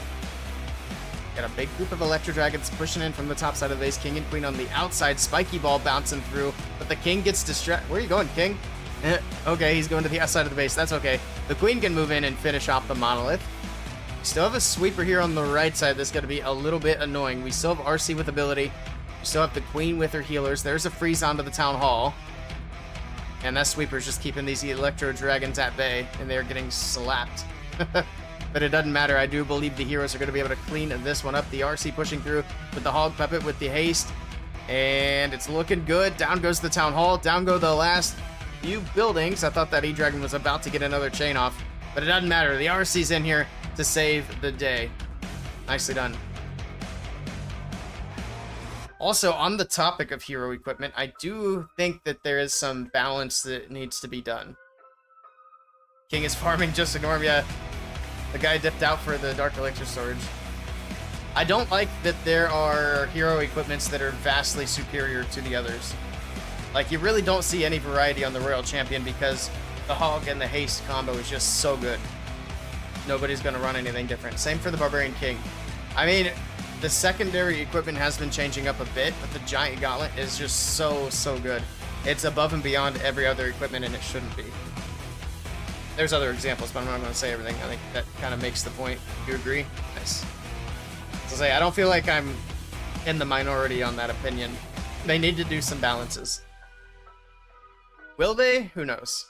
Speaker 1: Got a big group of Electro Dragons pushing in from the top side of the base. King and Queen on the outside. Spiky Ball bouncing through. But the King gets distracted. Where are you going, King? Okay, he's going to the outside of the base. That's okay. The Queen can move in and finish off the Monolith. We still have a Sweeper here on the right side. That's going to be a little bit annoying. We still have RC with ability. We still have the Queen with her healers. There's a freeze onto the Town Hall. And that Sweeper's just keeping these Electro Dragons at bay. And they're getting slapped. But it doesn't matter. I do believe the heroes are going to be able to clean this one up. The RC pushing through with the Hog Puppet with the haste. And it's looking good. Down goes the Town Hall. Down go the last few buildings. I thought that E-Dragon was about to get another chain off. But it doesn't matter. The RC's in here to save the day. Nicely done. Also, on the topic of hero equipment, I do think that there is some balance that needs to be done. King is farming, just ignore him. Yeah, the guy dipped out for the Dark Elixir storage. I don't like that there are hero equipments that are vastly superior to the others. Like, you really don't see any variety on the Royal Champion because the Hog and the Haste combo is just so good. Nobody's going to run anything different. Same for the Barbarian King. I mean, the secondary equipment has been changing up a bit, but the Giant Gauntlet is just so good. It's above and beyond every other equipment, and it shouldn't be. There's other examples, but I'm not going to say everything. I think that kind of makes the point. Do you agree? Nice. So say, I don't feel like I'm in the minority on that opinion. They need to do some balances. Will they? Who knows?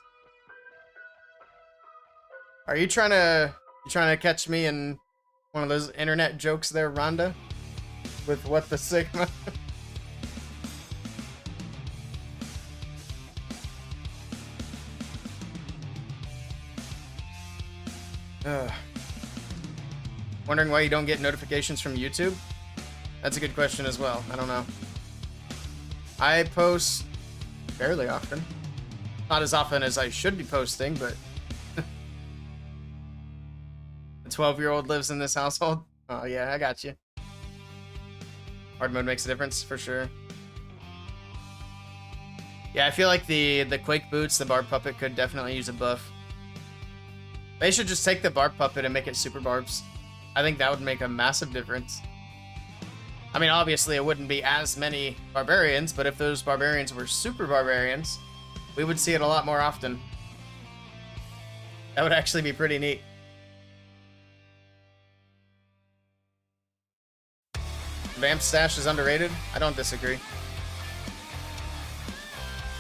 Speaker 1: Are you trying to catch me in One of those internet jokes there, Rhonda, with what the Sigma. Wondering why you don't get notifications from YouTube? That's a good question as well. I don't know. I post fairly often. Not as often as I should be posting, but... The 12-year-old lives in this household? Oh yeah, I got you. Hard mode makes a difference, for sure. Yeah, I feel like the Quake boots, the Barb Puppet, could definitely use a buff. They should just take the Barb Puppet and make it Super Barbs. I think that would make a massive difference. I mean, obviously it wouldn't be as many barbarians, but if those barbarians were super barbarians, we would see it a lot more often. That would actually be pretty neat. Vamp stash is underrated? I don't disagree.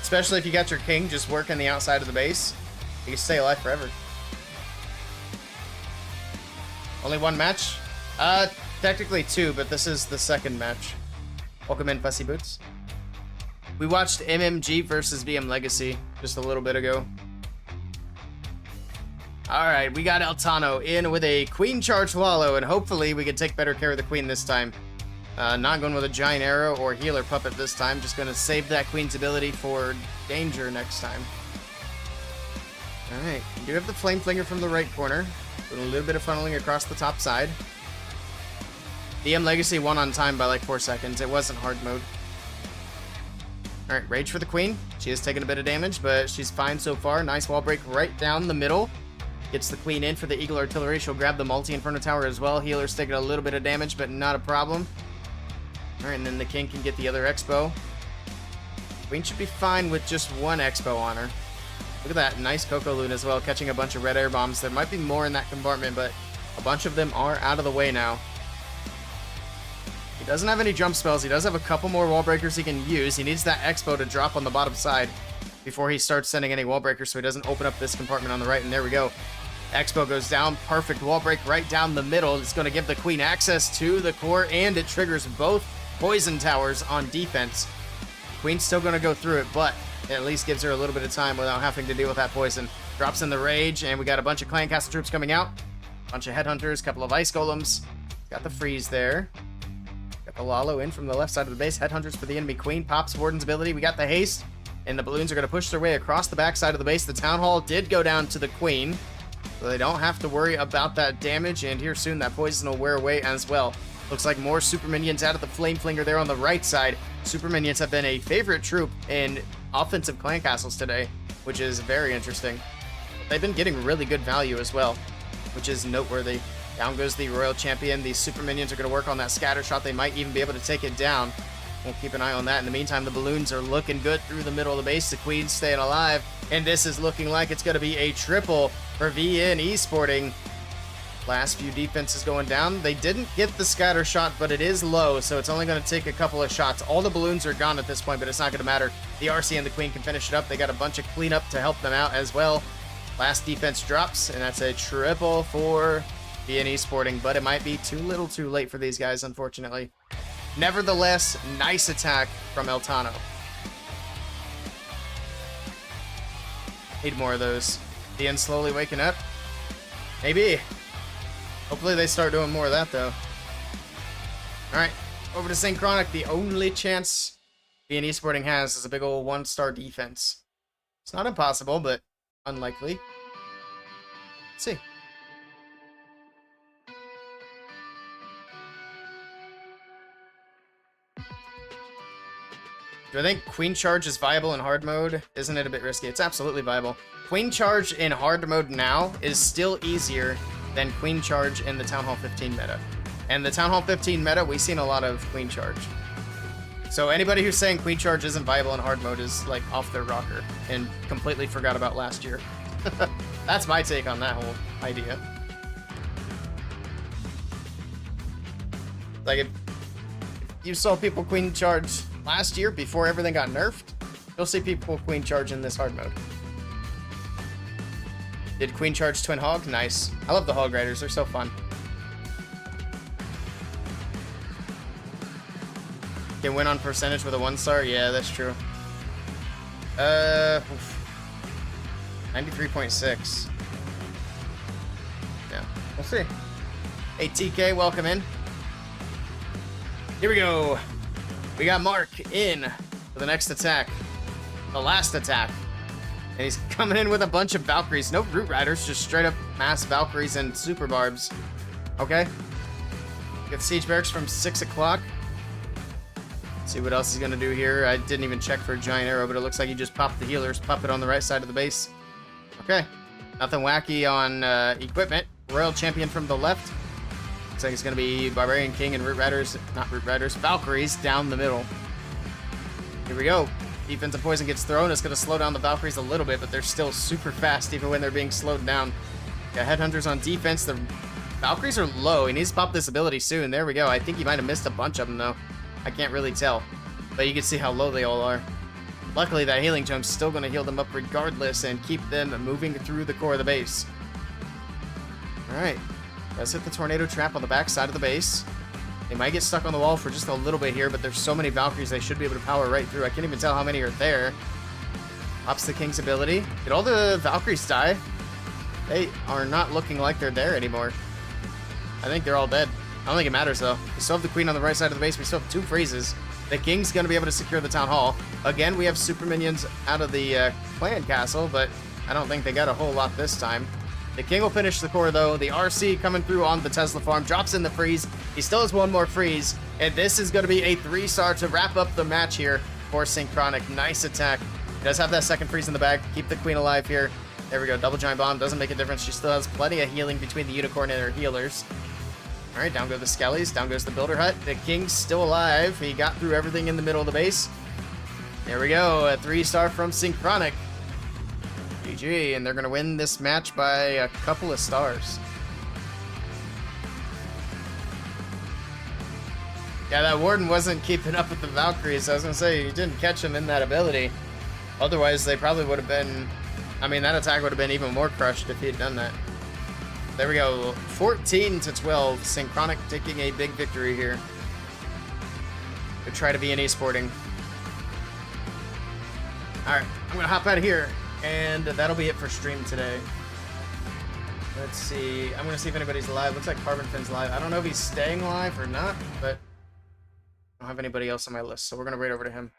Speaker 1: Especially if you got your king just working the outside of the base. You can stay alive forever. Only one match? Technically two, but this is the second match. Welcome in, Fussy Boots. We watched MMG versus VM Legacy just a little bit ago. Alright, we got Eltano in with a Queen Charge Wallow, and hopefully we can take better care of the Queen this time. Not going with a Giant Arrow or Healer Puppet this time, just going to save that Queen's ability for danger next time. Alright, we do have the Flame Flinger from the right corner, with a little bit of funneling across the top side. VM Legacy won on time by like 4 seconds. It wasn't hard mode. Alright, Rage for the Queen. She has taken a bit of damage, but she's fine so far. Nice wall break right down the middle. Gets the Queen in for the Eagle Artillery. She'll grab the Multi-Inferno Tower as well. Healer's taking a little bit of damage, but not a problem. Alright, and then the King can get the other Expo. Queen should be fine with just one Expo on her. Look at that. Nice Coco Loon as well, catching a bunch of red air bombs. There might be more in that compartment, but a bunch of them are out of the way now. He doesn't have any jump spells. He does have a couple more wall breakers he can use. He needs that Expo to drop on the bottom side before he starts sending any wall breakers so he doesn't open up this compartment on the right. And there we go. Expo goes down. Perfect wall break right down the middle. It's going to give the Queen access to the core, and it triggers both poison towers on defense. Queen's still going to go through it, but it at least gives her a little bit of time without having to deal with that poison. Drops in the Rage, and we got a bunch of Clan Castle troops coming out. Bunch of Headhunters, couple of Ice Golems. Got the Freeze there. Got the Lalo in from the left side of the base. Headhunters for the enemy Queen. Pops Warden's ability. We got the Haste, and the Balloons are going to push their way across the back side of the base. The Town Hall did go down to the Queen, so they don't have to worry about that damage, and here soon that poison will wear away as well. Looks like more Super Minions out of the Flame Flinger there on the right side. Super Minions have been a favorite troop in offensive clan castles today, which is very interesting. They've been getting really good value as well, which is noteworthy. Down goes the Royal Champion. These Super Minions are going to work on that scatter shot. They might even be able to take it down. We'll keep an eye on that. In the meantime, the Balloons are looking good through the middle of the base. The Queen's staying alive, and this is looking like it's going to be a triple for VN Esporting. Last few defenses going down. They didn't get the scatter shot, but it is low, so it's only going to take a couple of shots. All the Balloons are gone at this point, but it's not going to matter. The RC and the Queen can finish it up. They got a bunch of cleanup to help them out as well. Last defense drops, and that's a triple for VN Esporting, but it might be too little too late for these guys, unfortunately. Nevertheless, nice attack from Eltano. Need more of those. VN slowly waking up. Maybe. Hopefully they start doing more of that, though. Alright, over to Synchronic. The only chance VN Esporting has is a big old 1-star defense. It's not impossible, but unlikely. Let's see. Do I think Queen Charge is viable in hard mode? Isn't it a bit risky? It's absolutely viable. Queen Charge in hard mode now is still easier than Queen Charge in the Town Hall 15 meta. And the Town Hall 15 meta, we've seen a lot of Queen Charge. So anybody who's saying Queen Charge isn't viable in hard mode is like off their rocker and completely forgot about last year. That's my take on that whole idea. Like if you saw people Queen Charge last year before everything got nerfed, you'll see people Queen Charge in this hard mode. Did Queen Charge Twin Hog? Nice. I love the Hog Riders. They're so fun. Can win on percentage with a 1-star? Yeah, that's true. 93.6. Yeah, we'll see. Hey, TK, welcome in. Here we go. We got Mark in for the next attack. The last attack. And he's coming in with a bunch of Valkyries. No Root Riders, just straight up mass Valkyries and Super Barbs. Okay. Get Siege Barracks from 6 o'clock. See what else he's going to do here. I didn't even check for a Giant Arrow, but it looks like he just popped the healers. Pop it on the right side of the base. Okay. Nothing wacky on equipment. Royal Champion from the left. Looks like it's going to be Barbarian King and Root Riders. Not Root Riders. Valkyries down the middle. Here we go. Defensive Poison gets thrown. It's going to slow down the Valkyries a little bit, but they're still super fast even when they're being slowed down. Got Headhunters on defense. The Valkyries are low. He needs to pop this ability soon. There we go. I think he might have missed a bunch of them, though. I can't really tell. But you can see how low they all are. Luckily, that Healing Tome's still going to heal them up regardless and keep them moving through the core of the base. Alright. Let's hit the Tornado Trap on the back side of the base. They might get stuck on the wall for just a little bit here, but there's so many Valkyries they should be able to power right through. I can't even tell how many are there. Pops the King's ability. Did all the Valkyries die? They are not looking like they're there anymore. I think they're all dead. I don't think it matters, though. We still have the Queen on the right side of the base. We still have 2 freezes. The King's going to be able to secure the Town Hall. Again, we have Super Minions out of the Clan Castle, but I don't think they got a whole lot this time. The King will finish the core, though. The RC coming through on the Tesla farm. Drops in the freeze. He still has 1 more freeze. And this is going to be a 3-star to wrap up the match here for Synchronic. Nice attack. He does have that second freeze in the bag. Keep the Queen alive here. There we go. Double Giant Bomb. Doesn't make a difference. She still has plenty of healing between the Unicorn and her healers. Alright, down go the Skellies. Down goes the Builder Hut. The King's still alive. He got through everything in the middle of the base. There we go. A 3-star from Synchronic. GG. And they're going to win this match by a couple of stars. Yeah, that Warden wasn't keeping up with the Valkyries. I was going to say, he didn't catch him in that ability. Otherwise, they probably would have been... I mean, that attack would have been even more crushed if he had done that. There we go. 14-12. Synchronic taking a big victory here. They try to be an Esporting. Alright, I'm going to hop out of here. And that'll be it for stream today. Let's see. I'm going to see if anybody's live. Looks like Carbon Fin's live. I don't know if he's staying live or not, but I don't have anybody else on my list, so we're going to raid over to him.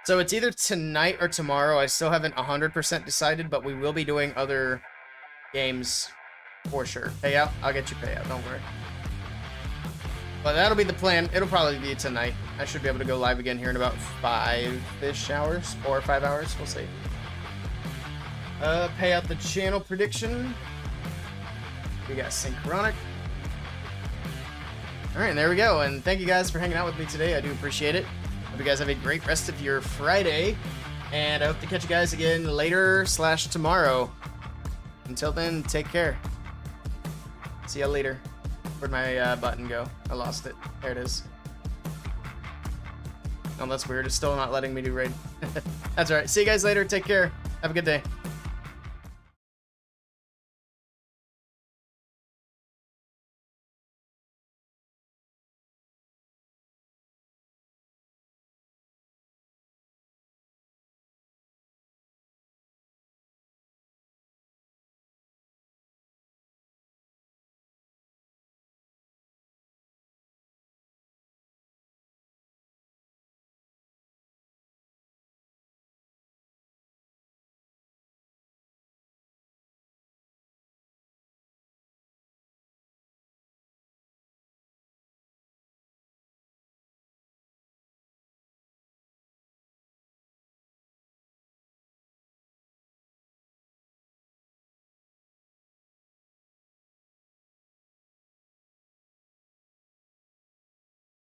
Speaker 1: So it's either tonight or tomorrow. I still haven't 100% decided, but we will be doing other games for sure. Payout? I'll get you payout. Don't worry. But that'll be the plan. It'll probably be tonight. I should be able to go live again here in about 5-ish hours. 4 or 5 hours. We'll see. Pay out the channel prediction. We got Synchronic. Alright, and there we go. And thank you guys for hanging out with me today. I do appreciate it. Hope you guys have a great rest of your Friday. And I hope to catch you guys again later/tomorrow. Until then, take care. See ya later. Where'd my button go? I lost it. There it is. Oh, that's weird. It's still not letting me do raid. That's alright. See you guys later. Take care. Have a good day.